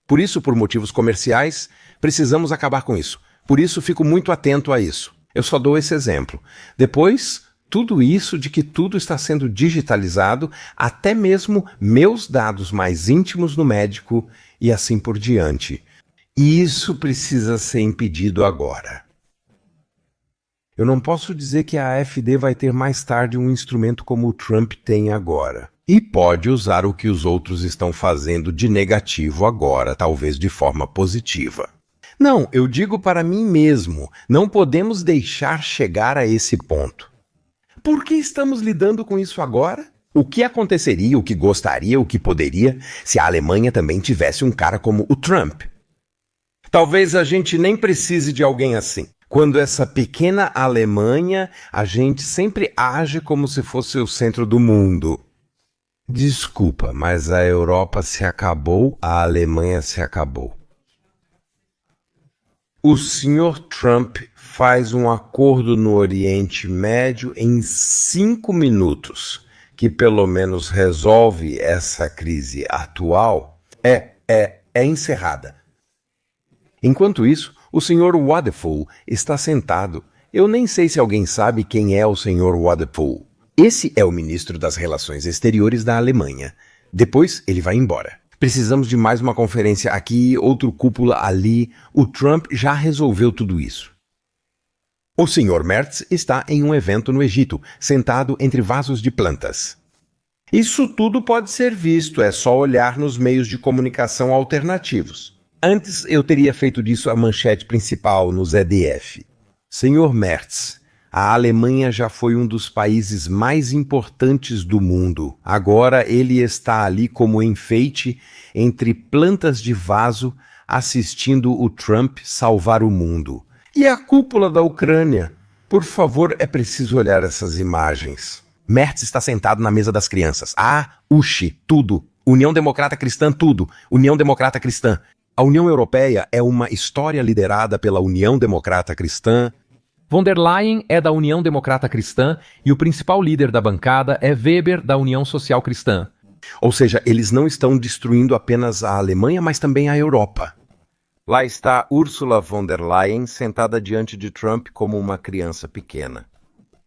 Por isso, por motivos comerciais, precisamos acabar com isso. Por isso, fico muito atento a isso. Eu só dou esse exemplo. Depois, tudo isso de que tudo está sendo digitalizado, até mesmo meus dados mais íntimos no médico e assim por diante. E isso precisa ser impedido agora. Eu não posso dizer que a AfD vai ter mais tarde um instrumento como o Trump tem agora. E pode usar o que os outros estão fazendo de negativo agora, talvez de forma positiva. Não, eu digo para mim mesmo, não podemos deixar chegar a esse ponto. Por que estamos lidando com isso agora? O que aconteceria, o que gostaria, o que poderia, se a Alemanha também tivesse um cara como o Trump? Talvez a gente nem precise de alguém assim. Quando essa pequena Alemanha, a gente sempre age como se fosse o centro do mundo. Desculpa, mas a Europa se acabou, a Alemanha se acabou. O Sr. Trump faz um acordo no Oriente Médio em 5 minutos, que pelo menos resolve essa crise atual, é encerrada. Enquanto isso, o Sr. Wadephul está sentado. Eu nem sei se alguém sabe quem é o Sr. Wadephul. Esse é o ministro das Relações Exteriores da Alemanha. Depois ele vai embora. Precisamos de mais uma conferência aqui, outro cúpula ali. O Trump já resolveu tudo isso. O Sr. Merz está em um evento no Egito, sentado entre vasos de plantas. Isso tudo pode ser visto, é só olhar nos meios de comunicação alternativos. Antes eu teria feito disso a manchete principal no ZDF. Sr. Merz, a Alemanha já foi um dos países mais importantes do mundo. Agora ele está ali como enfeite entre plantas de vaso, assistindo o Trump salvar o mundo. E a cúpula da Ucrânia? Por favor, é preciso olhar essas imagens. Merz está sentado na mesa das crianças. USH, tudo. União Democrata Cristã, tudo. União Democrata Cristã. A União Europeia é uma história liderada pela União Democrata Cristã. Von der Leyen é da União Democrata Cristã e o principal líder da bancada é Weber, da União Social Cristã. Ou seja, eles não estão destruindo apenas a Alemanha, mas também a Europa. Lá está Ursula von der Leyen sentada diante de Trump como uma criança pequena.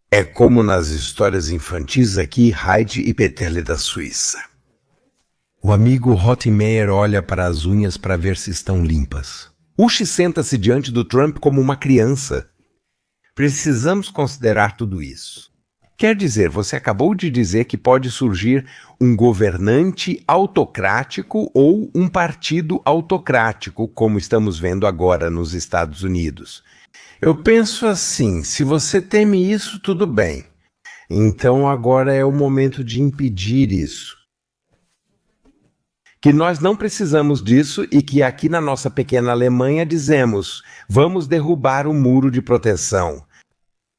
É como nas histórias infantis aqui, Heidi e Peterle da Suíça. O amigo Rottenmeier olha para as unhas para ver se estão limpas. Ushi senta-se diante do Trump como uma criança. Precisamos considerar tudo isso. Quer dizer, você acabou de dizer que pode surgir um governante autocrático ou um partido autocrático, como estamos vendo agora nos Estados Unidos. Eu penso assim, se você teme isso, tudo bem. Então agora é o momento de impedir isso. Que nós não precisamos disso e que aqui na nossa pequena Alemanha dizemos: vamos derrubar o muro de proteção.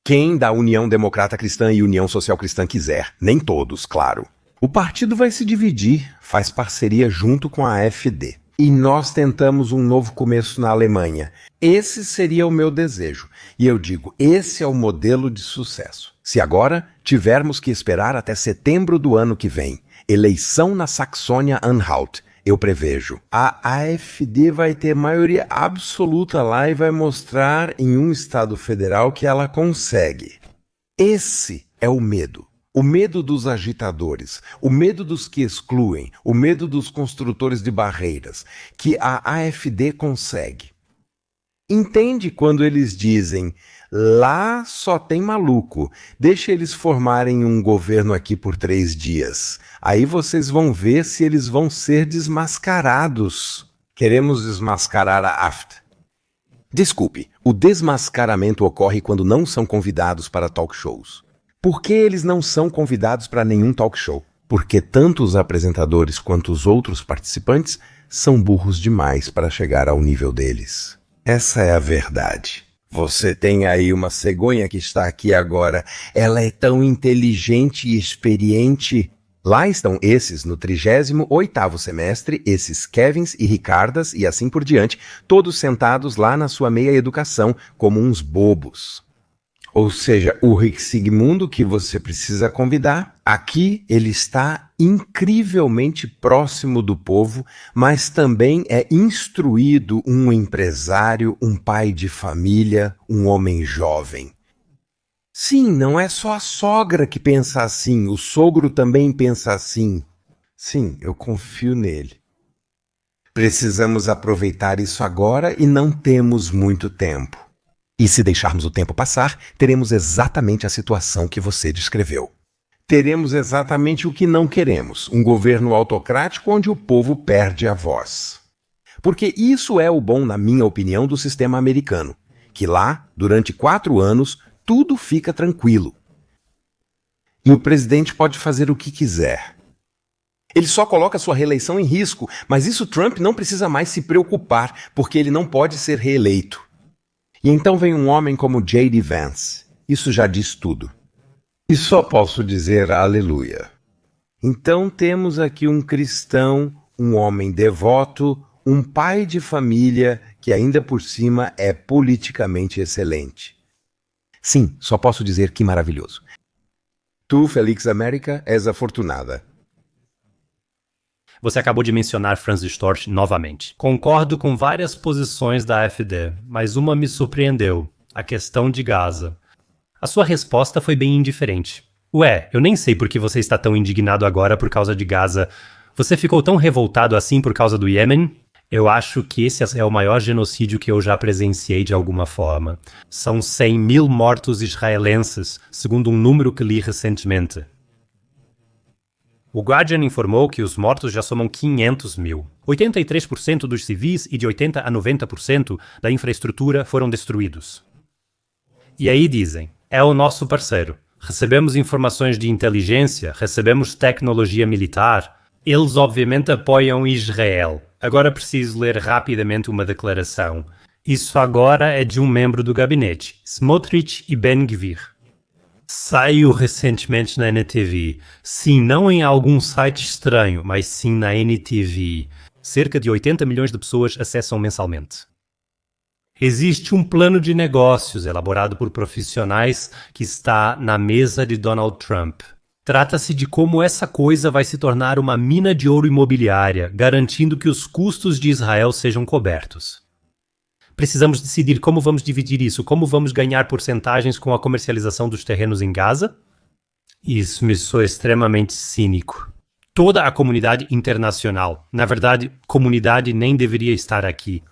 Quem da União Democrata Cristã e União Social Cristã quiser, nem todos, claro. O partido vai se dividir, faz parceria junto com a AfD. E nós tentamos um novo começo na Alemanha. Esse seria o meu desejo. E eu digo, esse é o modelo de sucesso. Se agora tivermos que esperar até setembro do ano que vem, eleição na Saxônia-Anhalt, eu prevejo, a AfD vai ter maioria absoluta lá e vai mostrar em um estado federal que ela consegue. Esse é o medo. O medo dos agitadores, o medo dos que excluem, o medo dos construtores de barreiras, que a AfD consegue. Entende quando eles dizem, lá só tem maluco, deixa eles formarem um governo aqui por 3 dias. Aí vocês vão ver se eles vão ser desmascarados. Queremos desmascarar a AfD. Desculpe, o desmascaramento ocorre quando não são convidados para talk shows. Por que eles não são convidados para nenhum talk show? Porque tanto os apresentadores quanto os outros participantes são burros demais para chegar ao nível deles. Essa é a verdade. Você tem aí uma cegonha que está aqui agora. Ela é tão inteligente e experiente. Lá estão esses no 38º semestre, esses Kevins e Ricardas e assim por diante, todos sentados lá na sua meia educação, como uns bobos. Ou seja, o Rick Sigmundo que você precisa convidar, aqui ele está incrivelmente próximo do povo, mas também é instruído um empresário, um pai de família, um homem jovem. Sim, não é só a sogra que pensa assim, o sogro também pensa assim. Sim, eu confio nele. Precisamos aproveitar isso agora e não temos muito tempo. E se deixarmos o tempo passar, teremos exatamente a situação que você descreveu. Teremos exatamente o que não queremos, um governo autocrático onde o povo perde a voz. Porque isso é o bom, na minha opinião, do sistema americano, que lá, durante 4 anos, tudo fica tranquilo. E o presidente pode fazer o que quiser. Ele só coloca sua reeleição em risco, mas isso Trump não precisa mais se preocupar, porque ele não pode ser reeleito. E então vem um homem como J.D. Vance. Isso já diz tudo. E só posso dizer aleluia. Então temos aqui um cristão, um homem devoto, um pai de família que ainda por cima é politicamente excelente. Sim, só posso dizer que maravilhoso. Tu, Felix América, és afortunada. Você acabou de mencionar Francis Storch novamente. Concordo com várias posições da AfD, mas uma me surpreendeu: a questão de Gaza. A sua resposta foi bem indiferente. Ué, eu nem sei por que você está tão indignado agora por causa de Gaza. Você ficou tão revoltado assim por causa do Iêmen? Eu acho que esse é o maior genocídio que eu já presenciei de alguma forma. São 100.000 mortos israelenses, segundo um número que li recentemente. O Guardian informou que os mortos já somam 500.000. 83% dos civis e de 80% a 90% da infraestrutura foram destruídos. E aí dizem, é o nosso parceiro. Recebemos informações de inteligência, recebemos tecnologia militar. Eles obviamente apoiam Israel. Agora preciso ler rapidamente uma declaração. Isso agora é de um membro do gabinete, Smotrich e Ben-Gvir. Saiu recentemente na NTV. Sim, não em algum site estranho, mas sim na NTV. Cerca de 80 milhões de pessoas acessam mensalmente. Existe um plano de negócios elaborado por profissionais que está na mesa de Donald Trump. Trata-se de como essa coisa vai se tornar uma mina de ouro imobiliária, garantindo que os custos de Israel sejam cobertos. Precisamos decidir como vamos dividir isso, como vamos ganhar porcentagens com a comercialização dos terrenos em Gaza? Isso me soa extremamente cínico. Toda a comunidade internacional, na verdade, comunidade nem deveria estar aqui.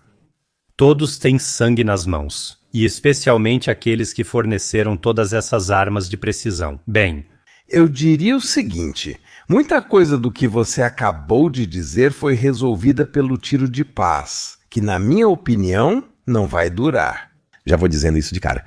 Todos têm sangue nas mãos, e especialmente aqueles que forneceram todas essas armas de precisão. Bem, eu diria o seguinte, muita coisa do que você acabou de dizer foi resolvida pelo tiro de paz, que na minha opinião não vai durar. Já vou dizendo isso de cara.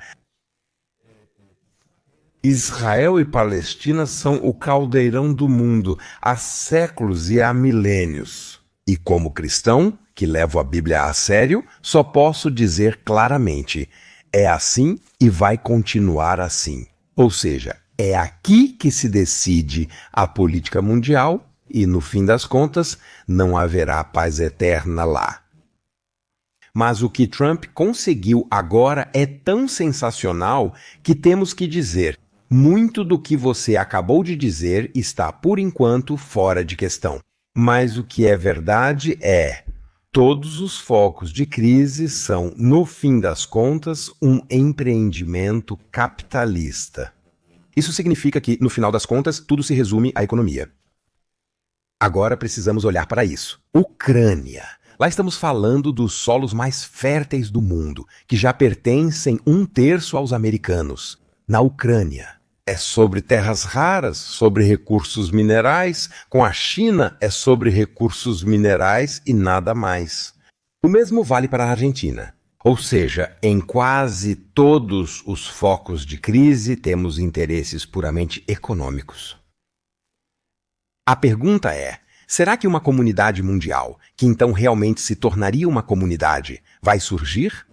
Israel e Palestina são o caldeirão do mundo há séculos e há milênios. E como cristão, que levo a Bíblia a sério, só posso dizer claramente: é assim e vai continuar assim. Ou seja, é aqui que se decide a política mundial e, no fim das contas, não haverá paz eterna lá. Mas o que Trump conseguiu agora é tão sensacional que temos que dizer: muito do que você acabou de dizer está, por enquanto, fora de questão. Mas o que é verdade é: todos os focos de crise são, no fim das contas, um empreendimento capitalista. Isso significa que, no final das contas, tudo se resume à economia. Agora precisamos olhar para isso. Ucrânia. Lá estamos falando dos solos mais férteis do mundo, que já pertencem 1/3 aos americanos. Na Ucrânia. É sobre terras raras, sobre recursos minerais. Com a China é sobre recursos minerais e nada mais. O mesmo vale para a Argentina. Ou seja, em quase todos os focos de crise temos interesses puramente econômicos. A pergunta é: será que uma comunidade mundial, que então realmente se tornaria uma comunidade, vai surgir?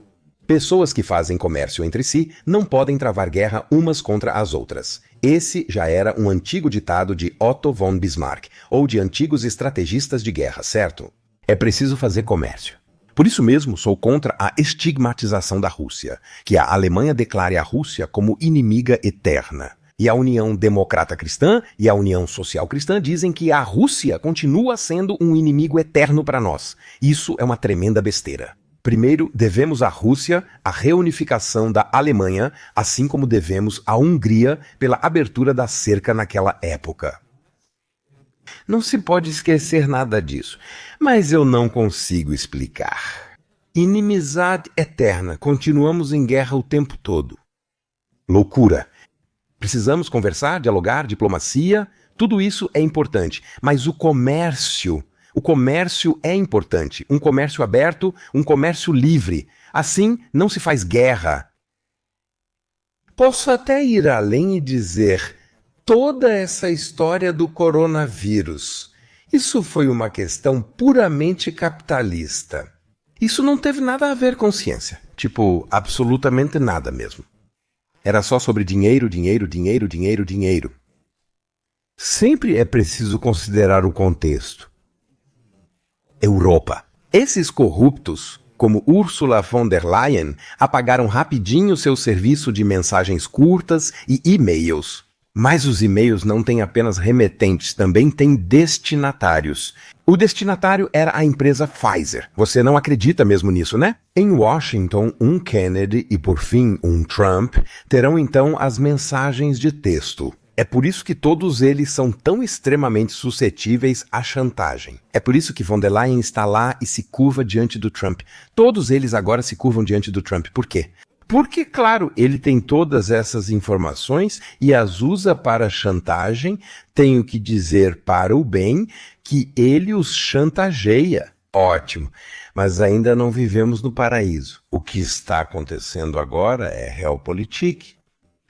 Pessoas que fazem comércio entre si não podem travar guerra umas contra as outras. Esse já era um antigo ditado de Otto von Bismarck, ou de antigos estrategistas de guerra, certo? É preciso fazer comércio. Por isso mesmo sou contra a estigmatização da Rússia, que a Alemanha declare a Rússia como inimiga eterna. E a União Democrata Cristã e a União Social Cristã dizem que a Rússia continua sendo um inimigo eterno para nós. Isso é uma tremenda besteira. Primeiro, devemos à Rússia a reunificação da Alemanha, assim como devemos à Hungria pela abertura da cerca naquela época. Não se pode esquecer nada disso, mas eu não consigo explicar. Inimizade eterna, continuamos em guerra o tempo todo. Loucura. Precisamos conversar, dialogar, diplomacia, tudo isso é importante, mas o comércio é importante, um comércio aberto, um comércio livre. Assim não se faz guerra. Posso até ir além e dizer: toda essa história do coronavírus, isso foi uma questão puramente capitalista. Isso não teve nada a ver com ciência, absolutamente nada mesmo. Era só sobre dinheiro, dinheiro, dinheiro, dinheiro, dinheiro. Sempre é preciso considerar o contexto. Europa. Esses corruptos, como Ursula von der Leyen, apagaram rapidinho seu serviço de mensagens curtas e e-mails. Mas os e-mails não têm apenas remetentes, também têm destinatários. O destinatário era a empresa Pfizer. Você não acredita mesmo nisso, né? Em Washington, um Kennedy e, por fim, um Trump terão então as mensagens de texto. É por isso que todos eles são tão extremamente suscetíveis à chantagem. É por isso que von der Leyen está lá e se curva diante do Trump. Todos eles agora se curvam diante do Trump. Por quê? Porque, claro, ele tem todas essas informações e as usa para chantagem. Tenho que dizer para o bem que ele os chantageia. Ótimo, mas ainda não vivemos no paraíso. O que está acontecendo agora é Realpolitik.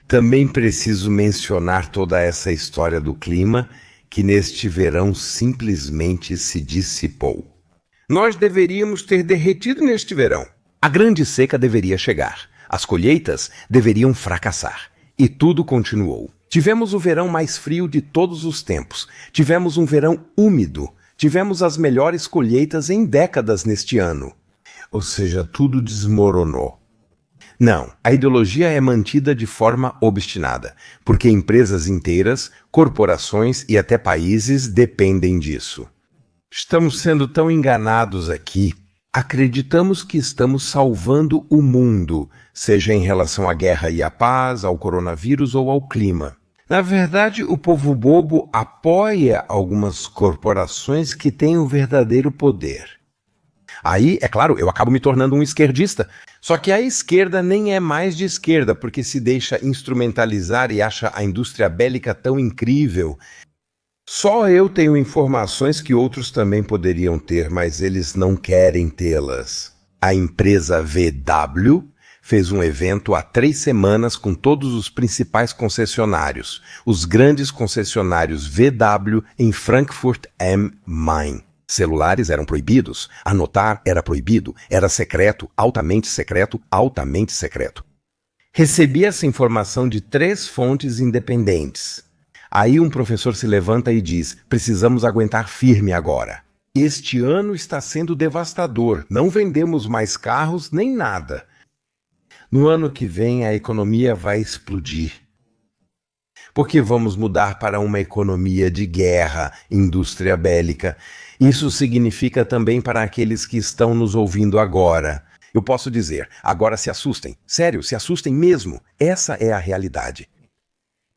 Também preciso mencionar toda essa história do clima que neste verão simplesmente se dissipou. Nós deveríamos ter derretido neste verão. A grande seca deveria chegar. As colheitas deveriam fracassar. E tudo continuou. Tivemos o verão mais frio de todos os tempos. Tivemos um verão úmido. Tivemos as melhores colheitas em décadas neste ano. Ou seja, tudo desmoronou. Não, a ideologia é mantida de forma obstinada, porque empresas inteiras, corporações e até países dependem disso. Estamos sendo tão enganados aqui. Acreditamos que estamos salvando o mundo, seja em relação à guerra e à paz, ao coronavírus ou ao clima. Na verdade, o povo bobo apoia algumas corporações que têm o verdadeiro poder. Aí, é claro, eu acabo me tornando um esquerdista. Só que a esquerda nem é mais de esquerda, porque se deixa instrumentalizar e acha a indústria bélica tão incrível. Só eu tenho informações que outros também poderiam ter, mas eles não querem tê-las. A empresa VW fez um evento há 3 semanas com todos os principais concessionários, os grandes concessionários VW em Frankfurt am Main. Celulares eram proibidos, anotar era proibido, era secreto, altamente secreto, altamente secreto. Recebi essa informação de 3 fontes independentes. Aí um professor se levanta e diz: precisamos aguentar firme agora. Este ano está sendo devastador, não vendemos mais carros nem nada. No ano que vem a economia vai explodir. Porque vamos mudar para uma economia de guerra, indústria bélica. Isso significa também para aqueles que estão nos ouvindo agora. Eu posso dizer, agora se assustem. Sério, se assustem mesmo. Essa é a realidade.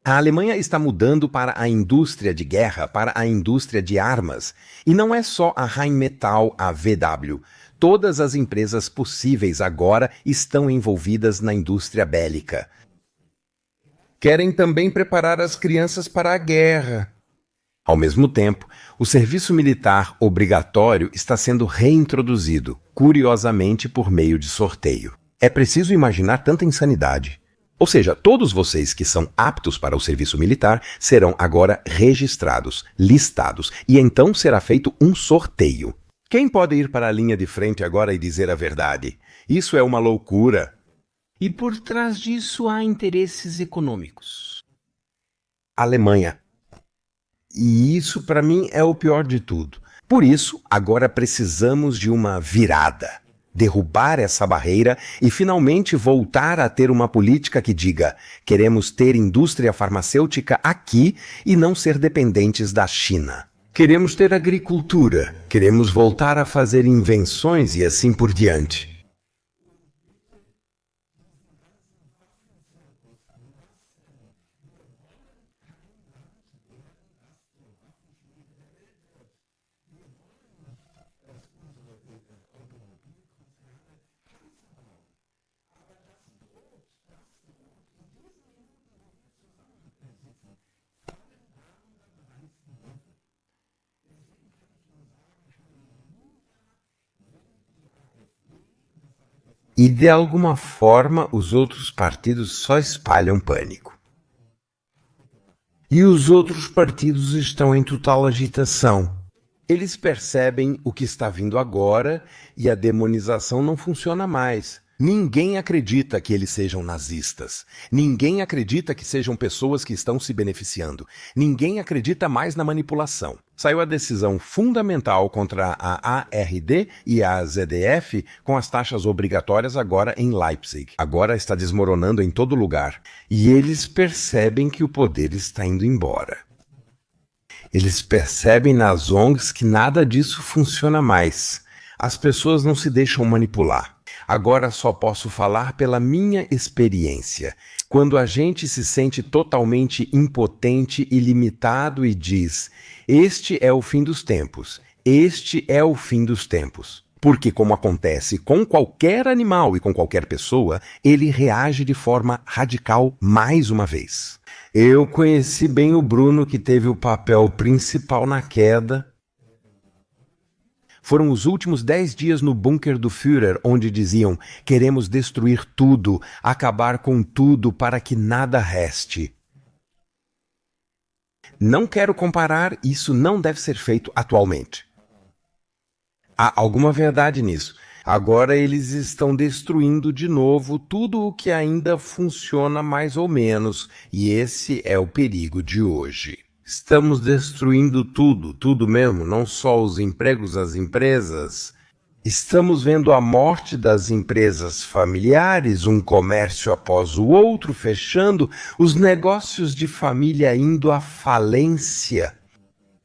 A Alemanha está mudando para a indústria de guerra, para a indústria de armas. E não é só a Rheinmetall, a VW. Todas as empresas possíveis agora estão envolvidas na indústria bélica. Querem também preparar as crianças para a guerra. Ao mesmo tempo, o serviço militar obrigatório está sendo reintroduzido, curiosamente por meio de sorteio. É preciso imaginar tanta insanidade. Ou seja, todos vocês que são aptos para o serviço militar serão agora registrados, listados, e então será feito um sorteio. Quem pode ir para a linha de frente agora e dizer a verdade? Isso é uma loucura. E por trás disso há interesses econômicos. Alemanha. E isso, para mim, é o pior de tudo. Por isso, agora precisamos de uma virada. Derrubar essa barreira e finalmente voltar a ter uma política que diga: queremos ter indústria farmacêutica aqui e não ser dependentes da China. Queremos ter agricultura, queremos voltar a fazer invenções e assim por diante. E de alguma forma os outros partidos só espalham pânico. E os outros partidos estão em total agitação. Eles percebem o que está vindo agora e a demonização não funciona mais. Ninguém acredita que eles sejam nazistas. Ninguém acredita que sejam pessoas que estão se beneficiando. Ninguém acredita mais na manipulação. Saiu a decisão fundamental contra a ARD e a ZDF com as taxas obrigatórias agora em Leipzig. Agora está desmoronando em todo lugar. E eles percebem que o poder está indo embora. Eles percebem nas ONGs que nada disso funciona mais. As pessoas não se deixam manipular. Agora só posso falar pela minha experiência. Quando a gente se sente totalmente impotente e limitado e diz: este é o fim dos tempos, este é o fim dos tempos. Porque, como acontece com qualquer animal e com qualquer pessoa, ele reage de forma radical mais uma vez. Eu conheci bem o Bruno, que teve o papel principal na queda. Foram os últimos 10 dias no bunker do Führer, onde diziam: queremos destruir tudo, acabar com tudo para que nada reste. Não quero comparar, isso não deve ser feito atualmente. Há alguma verdade nisso. Agora eles estão destruindo de novo tudo o que ainda funciona mais ou menos, e esse é o perigo de hoje. Estamos destruindo tudo, tudo mesmo, não só os empregos, as empresas. Estamos vendo a morte das empresas familiares, um comércio após o outro fechando, os negócios de família indo à falência.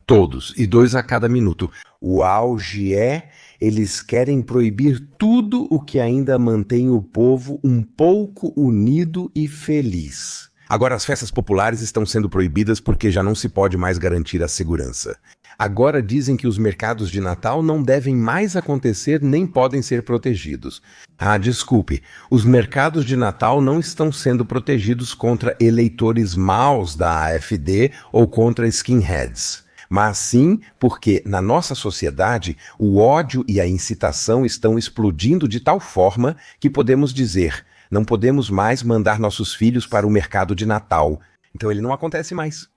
Todos, e 2 a cada minuto. O auge é: eles querem proibir tudo o que ainda mantém o povo um pouco unido e feliz. Agora as festas populares estão sendo proibidas porque já não se pode mais garantir a segurança. Agora dizem que os mercados de Natal não devem mais acontecer nem podem ser protegidos. Ah, desculpe, os mercados de Natal não estão sendo protegidos contra eleitores maus da AfD ou contra skinheads. Mas sim porque, na nossa sociedade, o ódio e a incitação estão explodindo de tal forma que podemos dizer: Não podemos mais mandar nossos filhos para o mercado de Natal. Então ele não acontece mais.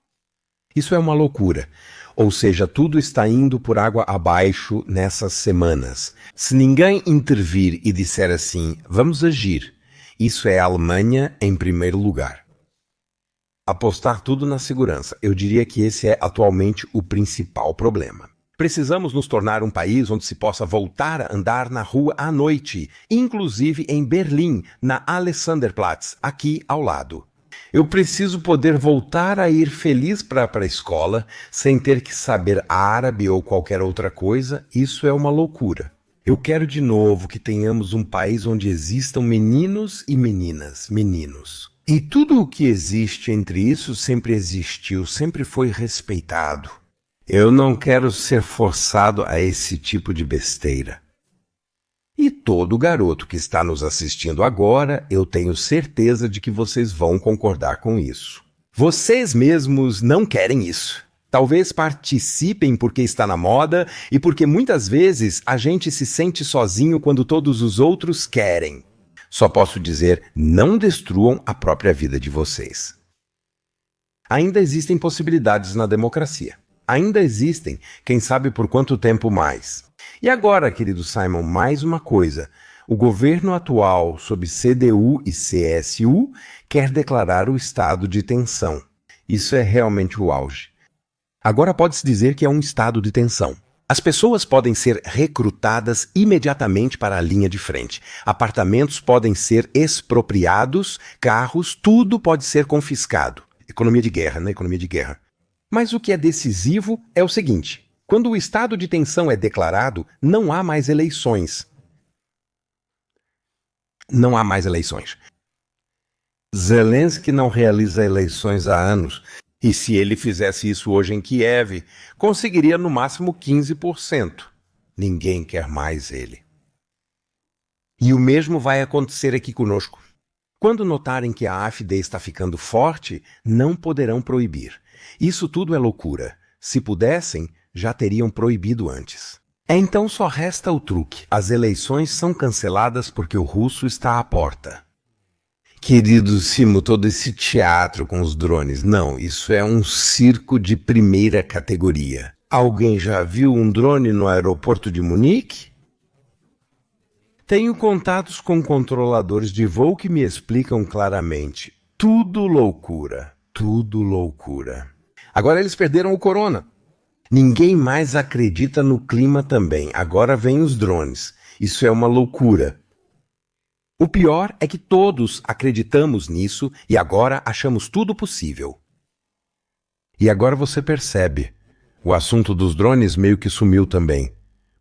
Isso é uma loucura. Ou seja, tudo está indo por água abaixo nessas semanas. Se ninguém intervir e disser assim, vamos agir, isso é a Alemanha em primeiro lugar. Apostar tudo na segurança. Eu diria que esse é atualmente o principal problema. Precisamos nos tornar um país onde se possa voltar a andar na rua à noite, inclusive em Berlim, na Alexanderplatz, aqui ao lado. Eu preciso poder voltar a ir feliz para a escola, sem ter que saber árabe ou qualquer outra coisa. Isso é uma loucura. Eu quero de novo que tenhamos um país onde existam meninos e meninas, meninos. E tudo o que existe entre isso sempre existiu, sempre foi respeitado. Eu não quero ser forçado a esse tipo de besteira. E todo garoto que está nos assistindo agora, eu tenho certeza de que vocês vão concordar com isso. Vocês mesmos não querem isso. Talvez participem porque está na moda e porque muitas vezes a gente se sente sozinho quando todos os outros querem. Só posso dizer, não destruam a própria vida de vocês. Ainda existem possibilidades na democracia. Ainda existem, quem sabe por quanto tempo mais. E agora, querido Simon, mais uma coisa. O governo atual, sob CDU e CSU, quer declarar o estado de tensão. Isso é realmente o auge. Agora pode-se dizer que é um estado de tensão. As pessoas podem ser recrutadas imediatamente para a linha de frente. Apartamentos podem ser expropriados, carros, tudo pode ser confiscado. Economia de guerra, né? Economia de guerra. Mas o que é decisivo é o seguinte. Quando o estado de tensão é declarado, não há mais eleições. Não há mais eleições. Zelensky não realiza eleições há anos, e se ele fizesse isso hoje em Kiev, conseguiria no máximo 15%. Ninguém quer mais ele. E o mesmo vai acontecer aqui conosco. Quando notarem que a AfD está ficando forte, não poderão proibir. Isso tudo é loucura. Se pudessem, já teriam proibido antes. Então só resta o truque. As eleições são canceladas porque o russo está à porta. Querido Simo, todo esse teatro com os drones. Não, isso é um circo de primeira categoria. Alguém já viu um drone no aeroporto de Munique? Tenho contatos com controladores de voo que me explicam claramente. Tudo loucura. Tudo loucura. Agora eles perderam o corona. Ninguém mais acredita no clima também. Agora vem os drones. Isso é uma loucura. O pior é que todos acreditamos nisso e agora achamos tudo possível. E agora você percebe. O assunto dos drones meio que sumiu também,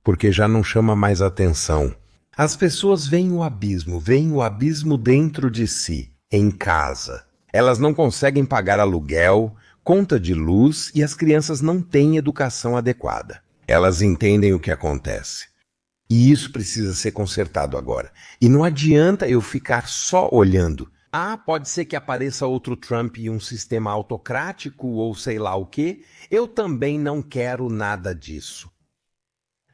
porque já não chama mais atenção. As pessoas veem o abismo dentro de si, em casa. Elas não conseguem pagar aluguel, conta de luz e as crianças não têm educação adequada. Elas entendem o que acontece. E isso precisa ser consertado agora. E não adianta eu ficar só olhando. Ah, pode ser que apareça outro Trump e um sistema autocrático ou sei lá o quê. Eu também não quero nada disso.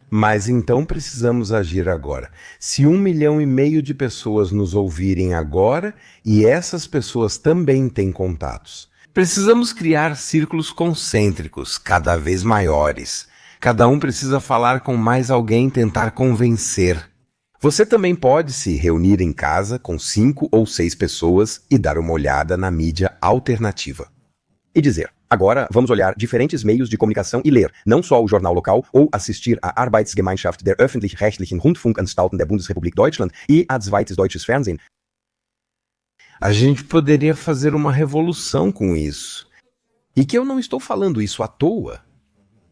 Mas então precisamos agir agora. Se 1,5 milhão de pessoas nos ouvirem agora, e essas pessoas também têm contatos, precisamos criar círculos concêntricos, cada vez maiores. Cada um precisa falar com mais alguém, tentar convencer. Você também pode se reunir em casa com 5 ou 6 pessoas e dar uma olhada na mídia alternativa. E dizer, agora vamos olhar diferentes meios de comunicação e ler, não só o jornal local, ou assistir à Arbeitsgemeinschaft der öffentlich-rechtlichen Rundfunkanstalten der Bundesrepublik Deutschland e a Zweites Deutsches Fernsehen. A gente poderia fazer uma revolução com isso. E que eu não estou falando isso à toa.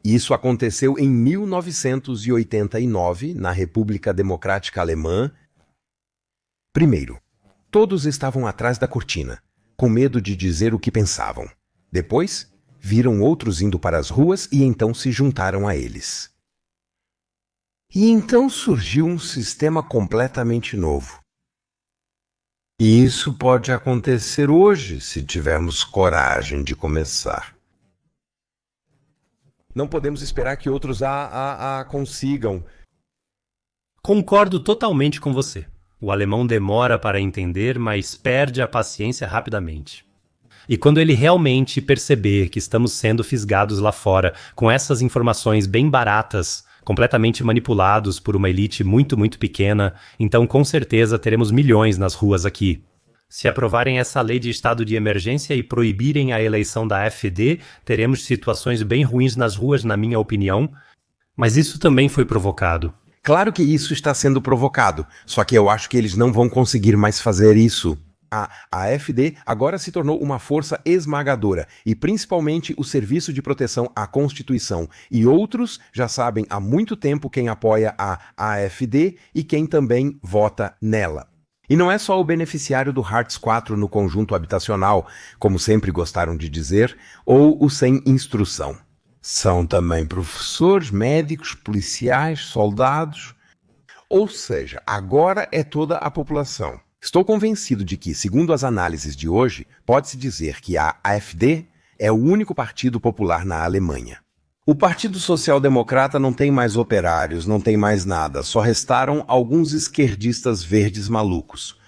Isso aconteceu em 1989, na República Democrática Alemã. Primeiro, todos estavam atrás da cortina, com medo de dizer o que pensavam. Depois, viram outros indo para as ruas e então se juntaram a eles. E então surgiu um sistema completamente novo. E isso pode acontecer hoje, se tivermos coragem de começar. Não podemos esperar que outros consigam. Concordo totalmente com você. O alemão demora para entender, mas perde a paciência rapidamente. E quando ele realmente perceber que estamos sendo fisgados lá fora, com essas informações bem baratas, completamente manipulados por uma elite muito, muito pequena, então com certeza teremos milhões nas ruas aqui. Se aprovarem essa lei de estado de emergência e proibirem a eleição da AfD, teremos situações bem ruins nas ruas, na minha opinião. Mas isso também foi provocado. Claro que isso está sendo provocado, só que eu acho que eles não vão conseguir mais fazer isso. A AfD agora se tornou uma força esmagadora, e principalmente o Serviço de Proteção à Constituição e outros já sabem há muito tempo quem apoia a AfD e quem também vota nela. E não é só o beneficiário do Hartz IV no conjunto habitacional, como sempre gostaram de dizer, ou o sem instrução. São também professores, médicos, policiais, soldados. Ou seja, agora é toda a população. Estou convencido de que, segundo as análises de hoje, pode-se dizer que a AfD é o único partido popular na Alemanha. O Partido Social Democrata não tem mais operários, não tem mais nada, só restaram alguns esquerdistas verdes malucos.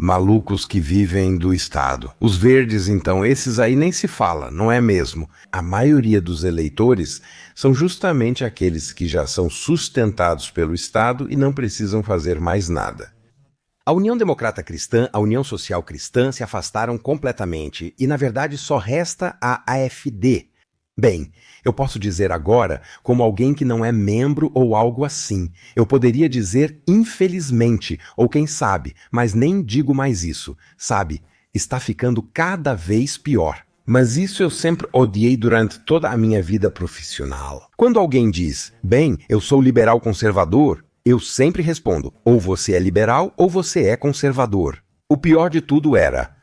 Malucos que vivem do Estado. Os verdes, então, esses aí nem se fala, não é mesmo? A maioria dos eleitores são justamente aqueles que já são sustentados pelo Estado e não precisam fazer mais nada. A União Democrata Cristã, a União Social Cristã se afastaram completamente e, na verdade, só resta a AfD. Bem, eu posso dizer agora como alguém que não é membro ou algo assim. Eu poderia dizer infelizmente, ou quem sabe, mas nem digo mais isso. Sabe, está ficando cada vez pior. Mas isso eu sempre odiei durante toda a minha vida profissional. Quando alguém diz, bem, eu sou liberal conservador, eu sempre respondo, ou você é liberal ou você é conservador. O pior de tudo era,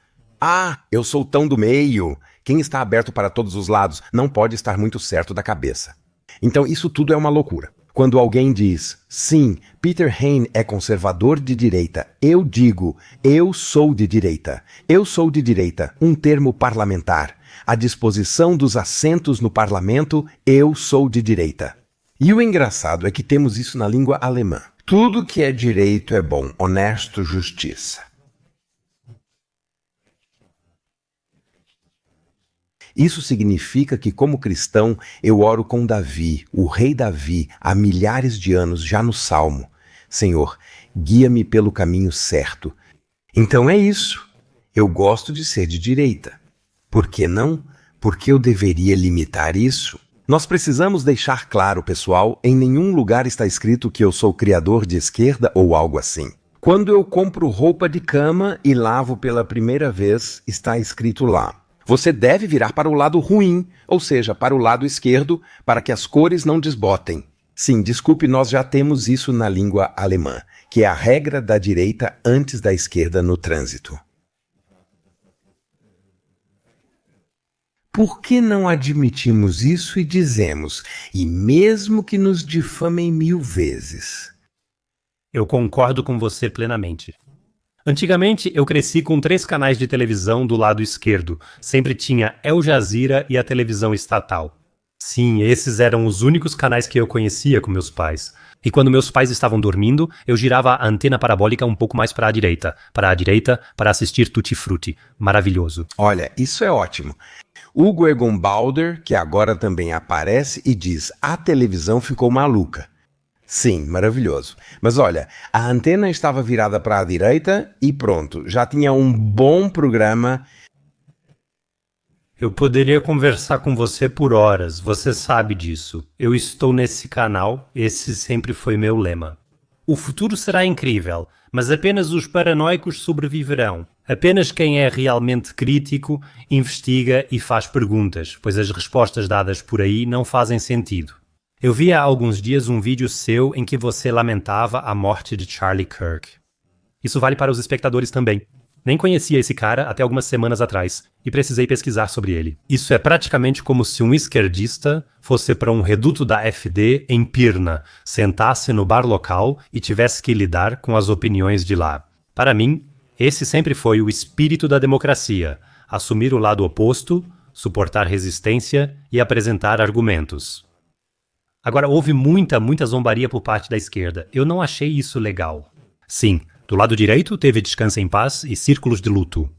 eu sou tão do meio. Quem está aberto para todos os lados não pode estar muito certo da cabeça. Então isso tudo é uma loucura. Quando alguém diz, sim, Peter Hain é conservador de direita, eu digo, eu sou de direita. Eu sou de direita, um termo parlamentar. À disposição dos assentos no parlamento, eu sou de direita. E o engraçado é que temos isso na língua alemã. Tudo que é direito é bom, honesto, justiça. Isso significa que, como cristão, eu oro com Davi, o rei Davi, há milhares de anos, já no Salmo. Senhor, guia-me pelo caminho certo. Então é isso. Eu gosto de ser de direita. Por que não? Por que eu deveria limitar isso? Nós precisamos deixar claro, pessoal, em nenhum lugar está escrito que eu sou criador de esquerda ou algo assim. Quando eu compro roupa de cama e lavo pela primeira vez, está escrito lá. Você deve virar para o lado ruim, ou seja, para o lado esquerdo, para que as cores não desbotem. Sim, desculpe, nós já temos isso na língua alemã, que é a regra da direita antes da esquerda no trânsito. Por que não admitimos isso e dizemos, e mesmo que nos difamem 1000 vezes? Eu concordo com você plenamente. Antigamente, eu cresci com 3 canais de televisão do lado esquerdo. Sempre tinha Al Jazeera e a televisão estatal. Sim, esses eram os únicos canais que eu conhecia com meus pais. E quando meus pais estavam dormindo, eu girava a antena parabólica um pouco mais para a direita, para assistir Tutti Frutti. Maravilhoso. Olha, isso é ótimo. Hugo Egon Balder, que agora também aparece e diz, a televisão ficou maluca. Sim, maravilhoso. Mas olha, a antena estava virada para a direita e pronto, já tinha um bom programa. Eu poderia conversar com você por horas, você sabe disso. Eu estou nesse canal, esse sempre foi meu lema. O futuro será incrível, mas apenas os paranoicos sobreviverão. Apenas quem é realmente crítico investiga e faz perguntas, pois as respostas dadas por aí não fazem sentido. Eu vi há alguns dias um vídeo seu em que você lamentava a morte de Charlie Kirk. Isso vale para os espectadores também. Nem conhecia esse cara até algumas semanas atrás e precisei pesquisar sobre ele. Isso é praticamente como se um esquerdista fosse para um reduto da AfD em Pirna, sentasse no bar local e tivesse que lidar com as opiniões de lá. Para mim, esse sempre foi o espírito da democracia: assumir o lado oposto, suportar resistência e apresentar argumentos. Agora, houve muita zombaria por parte da esquerda. Eu não achei isso legal. Sim, do lado direito teve Descansa em Paz e Círculos de Luto.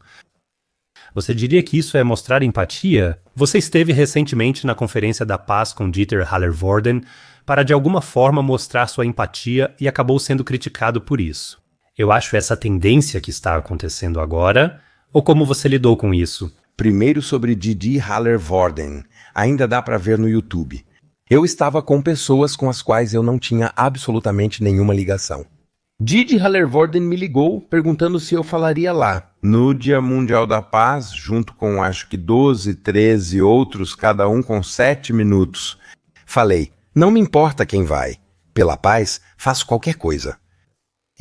Você diria que isso é mostrar empatia? Você esteve recentemente na Conferência da Paz com Dieter Hallervorden para de alguma forma mostrar sua empatia e acabou sendo criticado por isso. Eu acho essa tendência que está acontecendo agora, ou como você lidou com isso? Primeiro sobre Didi Hallervorden. Ainda dá para ver no YouTube. Eu estava com pessoas com as quais eu não tinha absolutamente nenhuma ligação. Didi Hallervorden me ligou perguntando se eu falaria lá, no Dia Mundial da Paz, junto com acho que 12, 13 outros, cada um com 7 minutos. Falei, não me importa quem vai. Pela paz, faço qualquer coisa.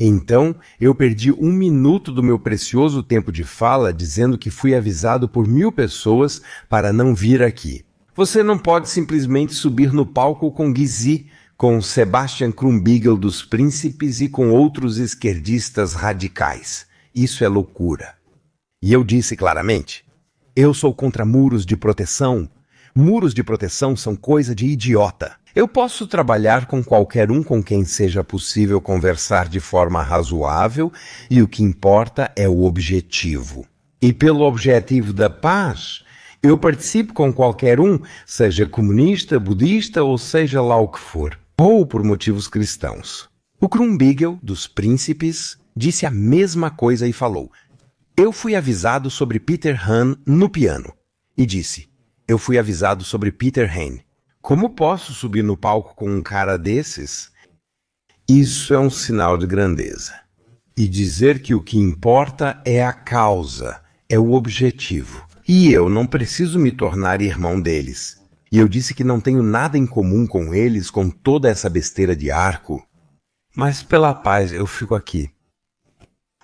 Então, eu perdi 1 minuto do meu precioso tempo de fala dizendo que fui avisado por 1000 pessoas para não vir aqui. Você não pode simplesmente subir no palco com Gysi, com Sebastian Krumbiegel dos Príncipes e com outros esquerdistas radicais. Isso é loucura. E eu disse claramente, eu sou contra muros de proteção. Muros de proteção são coisa de idiota. Eu posso trabalhar com qualquer um com quem seja possível conversar de forma razoável e o que importa é o objetivo. E pelo objetivo da paz, eu participo com qualquer um, seja comunista, budista ou seja lá o que for. Ou por motivos cristãos. O Krumbiegel, dos Príncipes, disse a mesma coisa e falou, eu fui avisado sobre Peter Hahn no piano. E disse, eu fui avisado sobre Peter Hahn. Como posso subir no palco com um cara desses? Isso é um sinal de grandeza. E dizer que o que importa é a causa, é o objetivo. E eu não preciso me tornar irmão deles. E eu disse que não tenho nada em comum com eles, com toda essa besteira de arco. Mas pela paz eu fico aqui.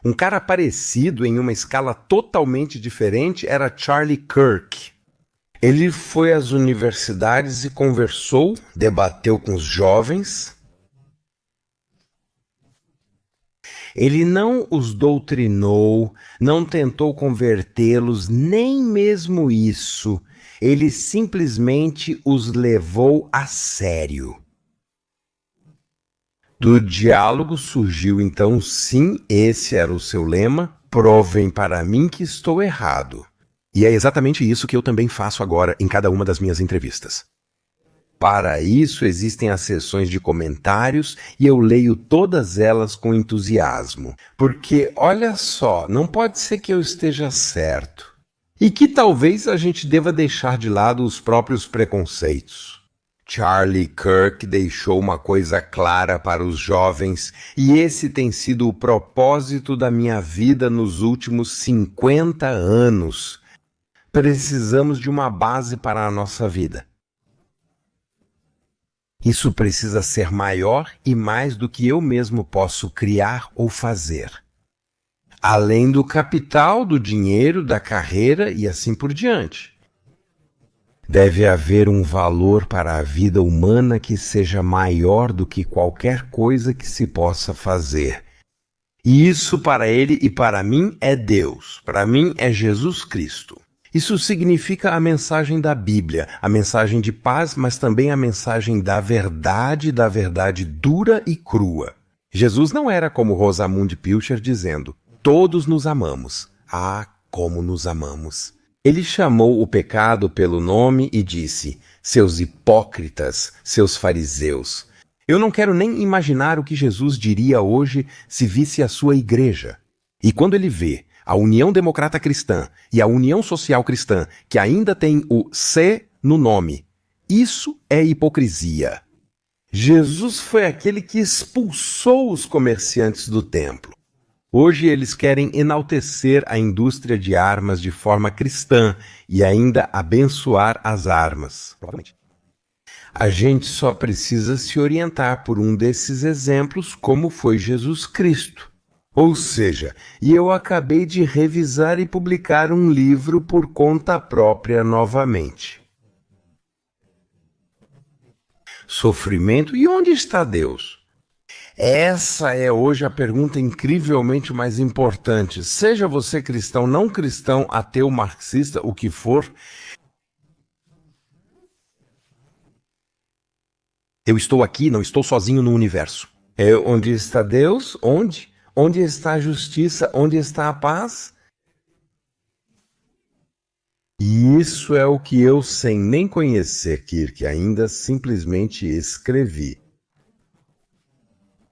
Um cara parecido em uma escala totalmente diferente era Charlie Kirk. Ele foi às universidades e conversou, debateu com os jovens. Ele não os doutrinou, não tentou convertê-los, nem mesmo isso. Ele simplesmente os levou a sério. Do diálogo surgiu então, sim, esse era o seu lema, provem para mim que estou errado. E é exatamente isso que eu também faço agora em cada uma das minhas entrevistas. Para isso existem as sessões de comentários e eu leio todas elas com entusiasmo. Porque, olha só, não pode ser que eu esteja certo. E que talvez a gente deva deixar de lado os próprios preconceitos. Charlie Kirk deixou uma coisa clara para os jovens e esse tem sido o propósito da minha vida nos últimos 50 anos. Precisamos de uma base para a nossa vida. Isso precisa ser maior e mais do que eu mesmo posso criar ou fazer. Além do capital, do dinheiro, da carreira e assim por diante. Deve haver um valor para a vida humana que seja maior do que qualquer coisa que se possa fazer. E isso para ele e para mim é Deus, para mim é Jesus Cristo. Isso significa a mensagem da Bíblia, a mensagem de paz, mas também a mensagem da verdade dura e crua. Jesus não era como Rosamunde Pilcher dizendo, todos nos amamos. Ah, como nos amamos. Ele chamou o pecado pelo nome e disse, seus hipócritas, seus fariseus. Eu não quero nem imaginar o que Jesus diria hoje se visse a sua igreja. E quando ele vê a União Democrata Cristã e a União Social Cristã, que ainda tem o C no nome, isso é hipocrisia. Jesus foi aquele que expulsou os comerciantes do templo. Hoje eles querem enaltecer a indústria de armas de forma cristã e ainda abençoar as armas. Provavelmente. A gente só precisa se orientar por um desses exemplos, como foi Jesus Cristo. Ou seja, eu acabei de revisar e publicar um livro por conta própria novamente. Sofrimento, e onde está Deus? Essa é hoje a pergunta incrivelmente mais importante. Seja você cristão, não cristão, ateu, marxista, o que for, Eu estou aqui, não estou sozinho no universo. Onde está Deus? Onde? Onde está a justiça? Onde está a paz? E isso é o que eu, sem nem conhecer Kirk ainda, simplesmente escrevi.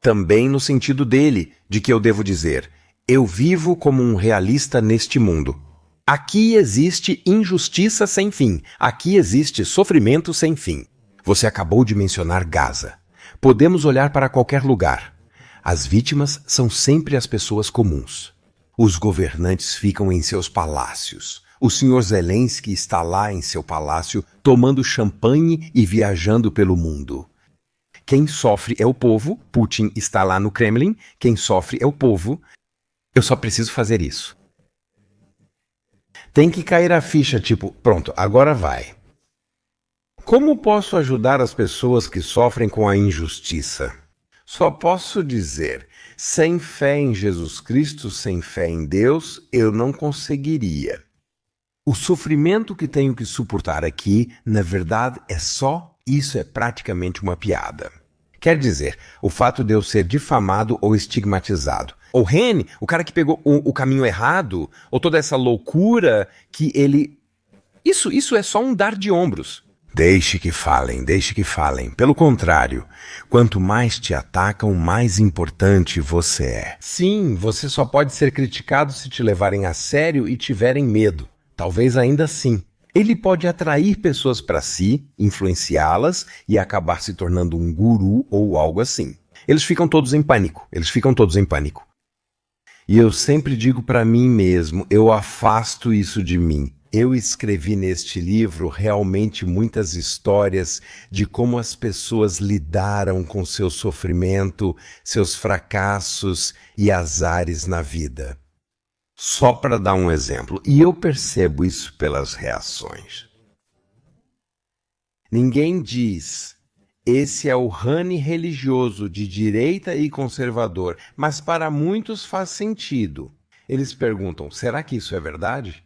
Também no sentido dele, de que eu devo dizer, eu vivo como um realista neste mundo. Aqui existe injustiça sem fim. Aqui existe sofrimento sem fim. Você acabou de mencionar Gaza. Podemos olhar para qualquer lugar. As vítimas são sempre as pessoas comuns. Os governantes ficam em seus palácios. O Sr. Zelensky está lá em seu palácio, tomando champanhe e viajando pelo mundo. Quem sofre é o povo. Putin está lá no Kremlin. Quem sofre é o povo. Eu só preciso fazer isso. Tem que cair a ficha, tipo, pronto, agora vai. Como posso ajudar as pessoas que sofrem com a injustiça? Só posso dizer, sem fé em Jesus Cristo, sem fé em Deus, eu não conseguiria. O sofrimento que tenho que suportar aqui, na verdade, isso é praticamente uma piada. Quer dizer, o fato de eu ser difamado ou estigmatizado. Ou Rene, o cara que pegou o caminho errado, ou toda essa loucura que ele... Isso é só um dar de ombros. Deixe que falem, deixe que falem. Pelo contrário, quanto mais te atacam, mais importante você é. Sim, você só pode ser criticado se te levarem a sério e tiverem medo. Talvez ainda assim. Ele pode atrair pessoas para si, influenciá-las e acabar se tornando um guru ou algo assim. Eles ficam todos em pânico. E eu sempre digo para mim mesmo, eu afasto isso de mim. Eu escrevi neste livro realmente muitas histórias de como as pessoas lidaram com seu sofrimento, seus fracassos e azares na vida. Só para dar um exemplo, e eu percebo isso pelas reações. Ninguém diz, esse é o Rani religioso de direita e conservador, mas para muitos faz sentido. Eles perguntam, será que isso é verdade?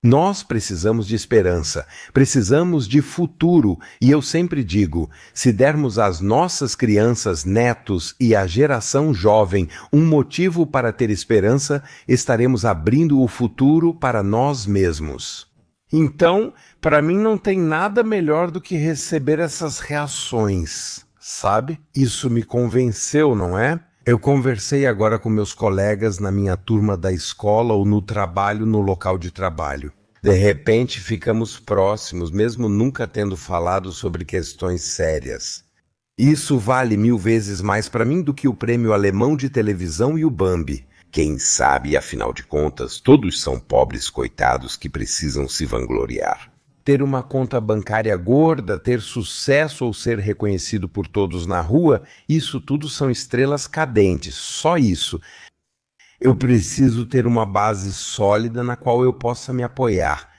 Nós precisamos de esperança, precisamos de futuro, e eu sempre digo, se dermos às nossas crianças, netos e à geração jovem um motivo para ter esperança, estaremos abrindo o futuro para nós mesmos. Então, para mim não tem nada melhor do que receber essas reações, sabe? Isso me convenceu, não é? Eu conversei agora com meus colegas na minha turma da escola ou no trabalho, no local de trabalho. De repente ficamos próximos, mesmo nunca tendo falado sobre questões sérias. Isso vale 1000 vezes mais para mim do que o prêmio alemão de televisão e o Bambi. Quem sabe, afinal de contas, todos são pobres coitados que precisam se vangloriar. Ter uma conta bancária gorda, ter sucesso ou ser reconhecido por todos na rua, isso tudo são estrelas cadentes, só isso. Eu preciso ter uma base sólida na qual eu possa me apoiar.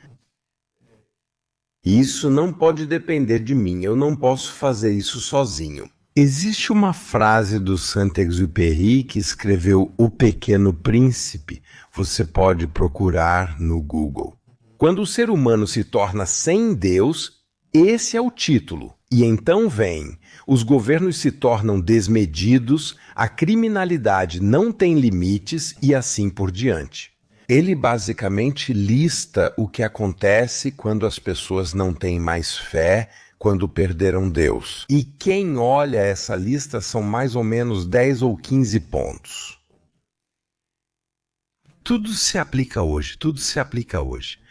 Isso não pode depender de mim, eu não posso fazer isso sozinho. Existe uma frase do Saint-Exupéry que escreveu O Pequeno Príncipe, você pode procurar no Google. Quando o ser humano se torna sem Deus, esse é o título. E então vem, os governos se tornam desmedidos, a criminalidade não tem limites e assim por diante. Ele basicamente lista o que acontece quando as pessoas não têm mais fé, quando perderam Deus. E quem olha essa lista são mais ou menos 10 ou 15 pontos. Tudo se aplica hoje, tudo se aplica hoje.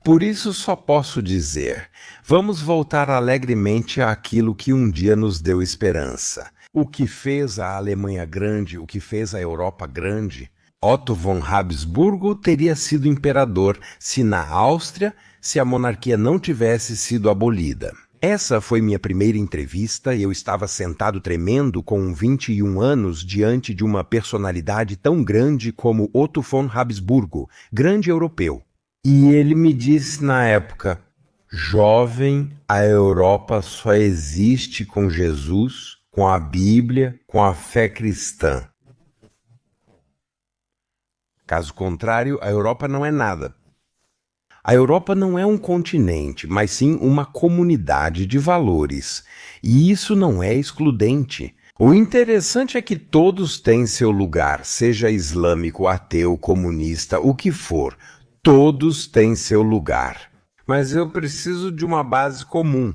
Por isso só posso dizer, vamos voltar alegremente àquilo que um dia nos deu esperança. O que fez a Alemanha grande, o que fez a Europa grande. Otto von Habsburgo teria sido imperador se na Áustria, se a monarquia não tivesse sido abolida. Essa foi minha primeira entrevista e eu estava sentado tremendo com 21 anos diante de uma personalidade tão grande como Otto von Habsburgo, grande europeu. E ele me disse na época, jovem, a Europa só existe com Jesus, com a Bíblia, com a fé cristã. Caso contrário, a Europa não é nada. A Europa não é um continente, mas sim uma comunidade de valores. E isso não é excludente. O interessante é que todos têm seu lugar, seja islâmico, ateu, comunista, o que for. Todos têm seu lugar. Mas eu preciso de uma base comum.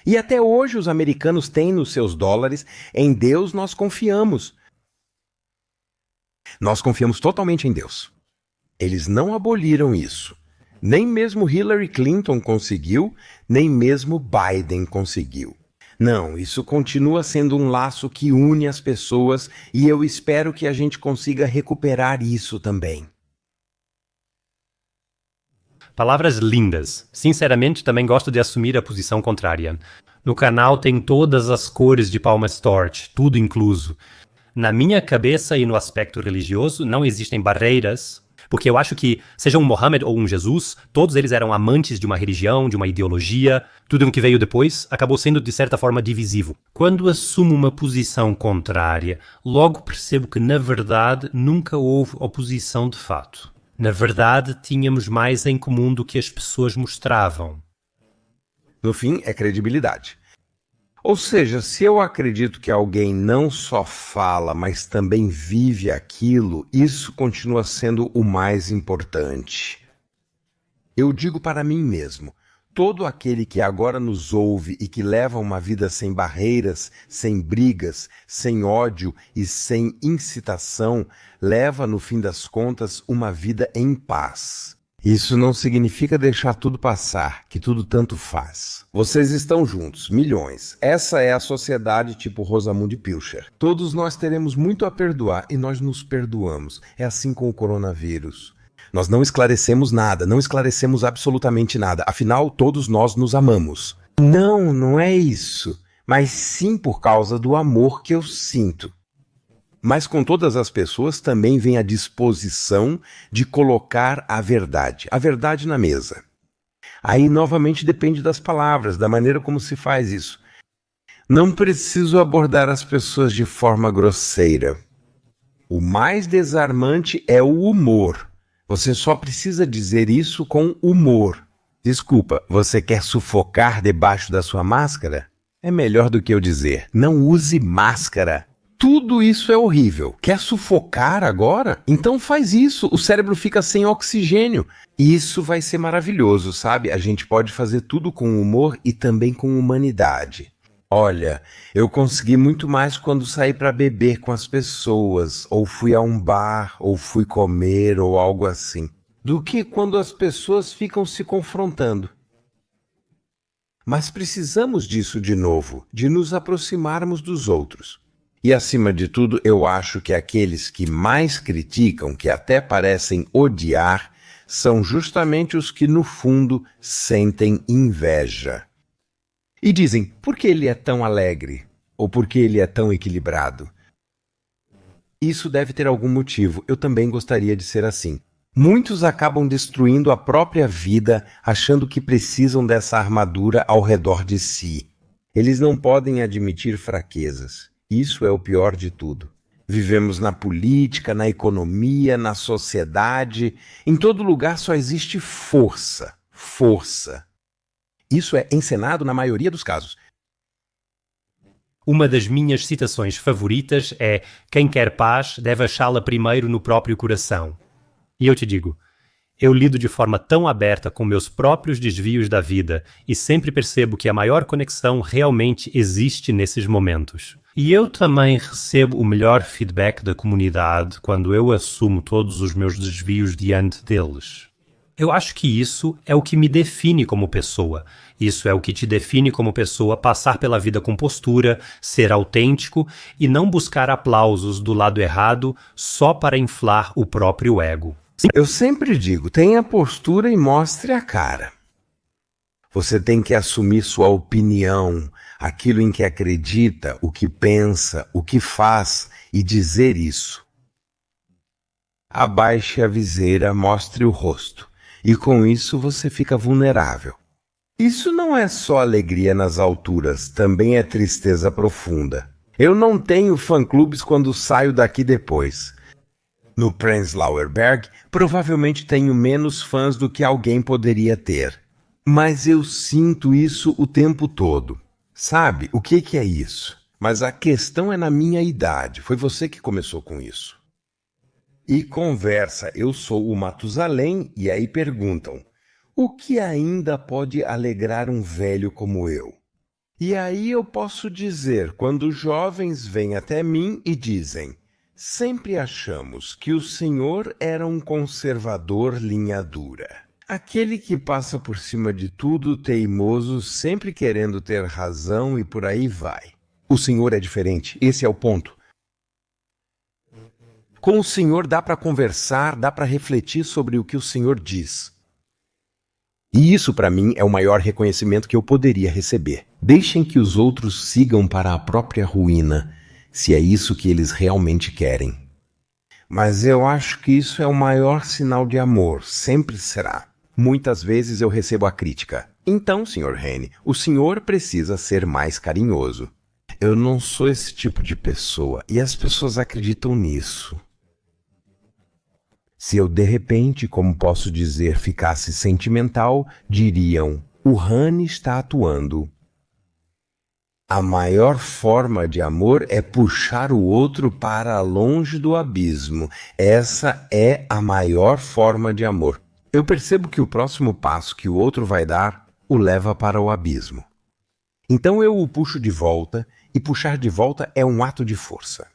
E até hoje os americanos têm nos seus dólares: em Deus nós confiamos. Nós confiamos totalmente em Deus. Eles não aboliram isso. Nem mesmo Hillary Clinton conseguiu, nem mesmo Biden conseguiu. Não, isso continua sendo um laço que une as pessoas e eu espero que a gente consiga recuperar isso também. Palavras lindas. Sinceramente, também gosto de assumir a posição contrária. No canal tem todas as cores de Palmas Torch, tudo incluso. Na minha cabeça e no aspecto religioso não existem barreiras, porque eu acho que, seja um Mohammed ou um Jesus, todos eles eram amantes de uma religião, de uma ideologia. Tudo o que veio depois acabou sendo, de certa forma, divisivo. Quando assumo uma posição contrária, logo percebo que, na verdade, nunca houve oposição de fato. Na verdade, tínhamos mais em comum do que as pessoas mostravam. No fim, é credibilidade. Ou seja, se eu acredito que alguém não só fala, mas também vive aquilo, isso continua sendo o mais importante. Eu digo para mim mesmo, todo aquele que agora nos ouve e que leva uma vida sem barreiras, sem brigas, sem ódio e sem incitação, leva, no fim das contas, uma vida em paz. Isso não significa deixar tudo passar, que tudo tanto faz. Vocês estão juntos, milhões. Essa é a sociedade tipo Rosamunde Pilcher. Todos nós teremos muito a perdoar e nós nos perdoamos. É assim com o coronavírus. Nós não esclarecemos nada, não esclarecemos absolutamente nada. Afinal, todos nós nos amamos. Não, não é isso. Mas sim por causa do amor que eu sinto. Mas com todas as pessoas também vem a disposição de colocar a verdade na mesa. Aí novamente depende das palavras, da maneira como se faz isso. Não preciso abordar as pessoas de forma grosseira. O mais desarmante é o humor. Você só precisa dizer isso com humor. Desculpa, você quer sufocar debaixo da sua máscara? É melhor do que eu dizer, não use máscara. Tudo isso é horrível. Quer sufocar agora? Então faz isso. O cérebro fica sem oxigênio. Isso vai ser maravilhoso, sabe? A gente pode fazer tudo com humor e também com humanidade. Olha, eu consegui muito mais quando saí para beber com as pessoas, ou fui a um bar, ou fui comer, ou algo assim, do que quando as pessoas ficam se confrontando. Mas precisamos disso de novo, de nos aproximarmos dos outros. E, acima de tudo, eu acho que aqueles que mais criticam, que até parecem odiar, são justamente os que, no fundo, sentem inveja. E dizem, por que ele é tão alegre? Ou por que ele é tão equilibrado? Isso deve ter algum motivo. Eu também gostaria de ser assim. Muitos acabam destruindo a própria vida, achando que precisam dessa armadura ao redor de si. Eles não podem admitir fraquezas. Isso é o pior de tudo. Vivemos na política, na economia, na sociedade. Em todo lugar só existe força. Força. Isso é encenado na maioria dos casos. Uma das minhas citações favoritas é: quem quer paz deve achá-la primeiro no próprio coração. E eu te digo, eu lido de forma tão aberta com meus próprios desvios da vida e sempre percebo que a maior conexão realmente existe nesses momentos. E eu também recebo o melhor feedback da comunidade quando eu assumo todos os meus desvios diante deles. Eu acho que isso é o que me define como pessoa. Isso é o que te define como pessoa, passar pela vida com postura, ser autêntico e não buscar aplausos do lado errado só para inflar o próprio ego. Eu sempre digo, tenha postura e mostre a cara. Você tem que assumir sua opinião, aquilo em que acredita, o que pensa, o que faz e dizer isso. Abaixe a viseira, mostre o rosto. E com isso você fica vulnerável. Isso não é só alegria nas alturas, também é tristeza profunda. Eu não tenho fã-clubes quando saio daqui depois. No Prenzlauer Berg, provavelmente tenho menos fãs do que alguém poderia ter. Mas eu sinto isso o tempo todo. Sabe, o que é isso? Mas a questão é na minha idade. Foi você que começou com isso. E conversa, eu sou o Matusalém, e aí perguntam, o que ainda pode alegrar um velho como eu? E aí eu posso dizer, quando jovens vêm até mim e dizem, sempre achamos que o senhor era um conservador linha dura. Aquele que passa por cima de tudo, teimoso, sempre querendo ter razão e por aí vai. O senhor é diferente, esse é o ponto. Com o senhor dá para conversar, dá para refletir sobre o que o senhor diz. E isso para mim é o maior reconhecimento que eu poderia receber. Deixem que os outros sigam para a própria ruína, se é isso que eles realmente querem. Mas eu acho que isso é o maior sinal de amor, sempre será. Muitas vezes eu recebo a crítica. Então, Sr. Heine, o senhor precisa ser mais carinhoso. Eu não sou esse tipo de pessoa, e as pessoas acreditam nisso. Se eu, de repente, como posso dizer, ficasse sentimental, diriam, o Hane está atuando. A maior forma de amor é puxar o outro para longe do abismo. Essa é a maior forma de amor. Eu percebo que o próximo passo que o outro vai dar o leva para o abismo. Então eu o puxo de volta, e puxar de volta é um ato de força.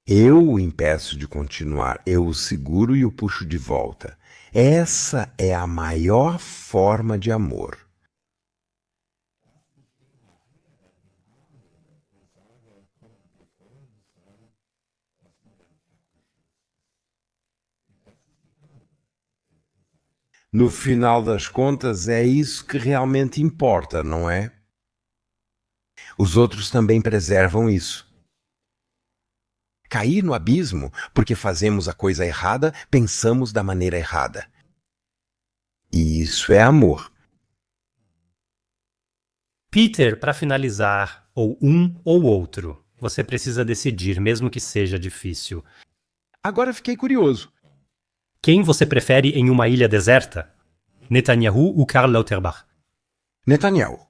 Eu o impeço de continuar, eu o seguro e o puxo de volta. Essa é a maior forma de amor. No final das contas, é isso que realmente importa, não é? Os outros também preservam isso. Cair no abismo porque fazemos a coisa errada, pensamos da maneira errada. E isso é amor. Peter, para finalizar, ou um ou outro, você precisa decidir, mesmo que seja difícil. Agora fiquei curioso. Quem você prefere em uma ilha deserta? Netanyahu ou Karl Lauterbach? Netanyahu.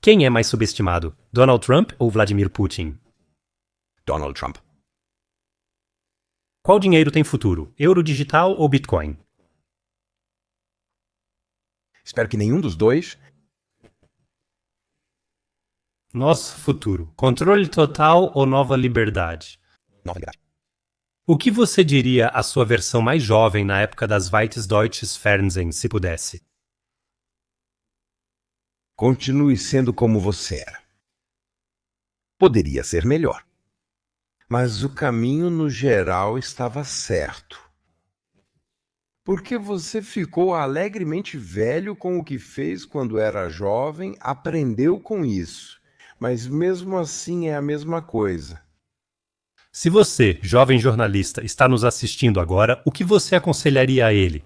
Quem é mais subestimado? Donald Trump ou Vladimir Putin? Donald Trump. Qual dinheiro tem futuro? Euro digital ou Bitcoin? Espero que nenhum dos dois. Nosso futuro. Controle total ou nova liberdade? Nova liberdade. O que você diria à sua versão mais jovem na época das Weites Deutsches Fernsehen, se pudesse? Continue sendo como você era. Poderia ser melhor. Mas o caminho, no geral, estava certo. Porque você ficou alegremente velho com o que fez quando era jovem, aprendeu com isso. Mas mesmo assim é a mesma coisa. Se você, jovem jornalista, está nos assistindo agora, o que você aconselharia a ele?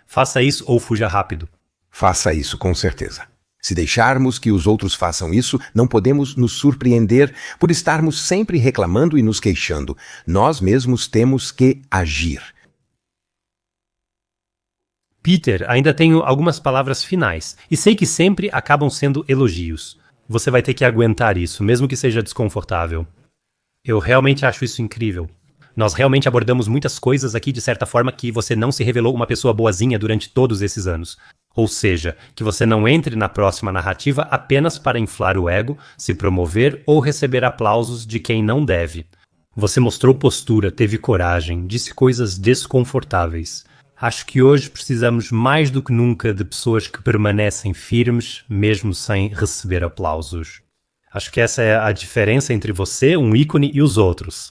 Faça isso ou fuja rápido. Faça isso, com certeza. Se deixarmos que os outros façam isso, não podemos nos surpreender por estarmos sempre reclamando e nos queixando. Nós mesmos temos que agir. Peter, ainda tenho algumas palavras finais, e sei que sempre acabam sendo elogios. Você vai ter que aguentar isso, mesmo que seja desconfortável. Eu realmente acho isso incrível. Nós realmente abordamos muitas coisas aqui de certa forma que você não se revelou uma pessoa boazinha durante todos esses anos. Ou seja, que você não entre na próxima narrativa apenas para inflar o ego, se promover ou receber aplausos de quem não deve. Você mostrou postura, teve coragem, disse coisas desconfortáveis. Acho que hoje precisamos mais do que nunca de pessoas que permanecem firmes, mesmo sem receber aplausos. Acho que essa é a diferença entre você, um ícone, e os outros.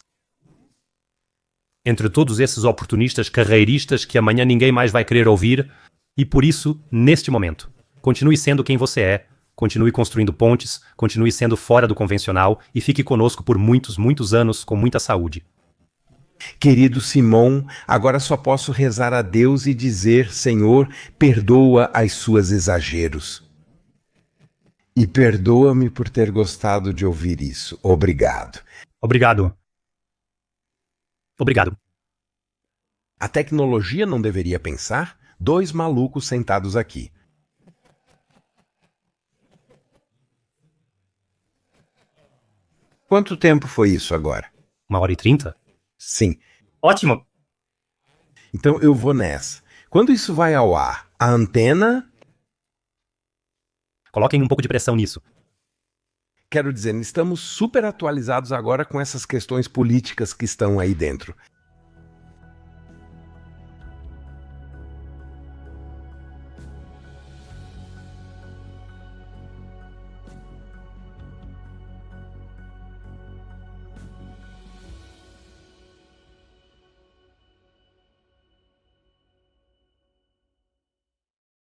Entre todos esses oportunistas carreiristas que amanhã ninguém mais vai querer ouvir, e por isso, neste momento, continue sendo quem você é, continue construindo pontes, continue sendo fora do convencional e fique conosco por muitos, muitos anos com muita saúde. Querido Simão, agora só posso rezar a Deus e dizer, Senhor, perdoa as suas exageros. E perdoa-me por ter gostado de ouvir isso. Obrigado. Obrigado. Obrigado. A tecnologia não deveria pensar? Dois malucos sentados aqui. Quanto tempo foi isso agora? 1h30? Sim. Ótimo! Então eu vou nessa. Quando isso vai ao ar, a antena... Coloquem um pouco de pressão nisso. Quero dizer, estamos super atualizados agora com essas questões políticas que estão aí dentro.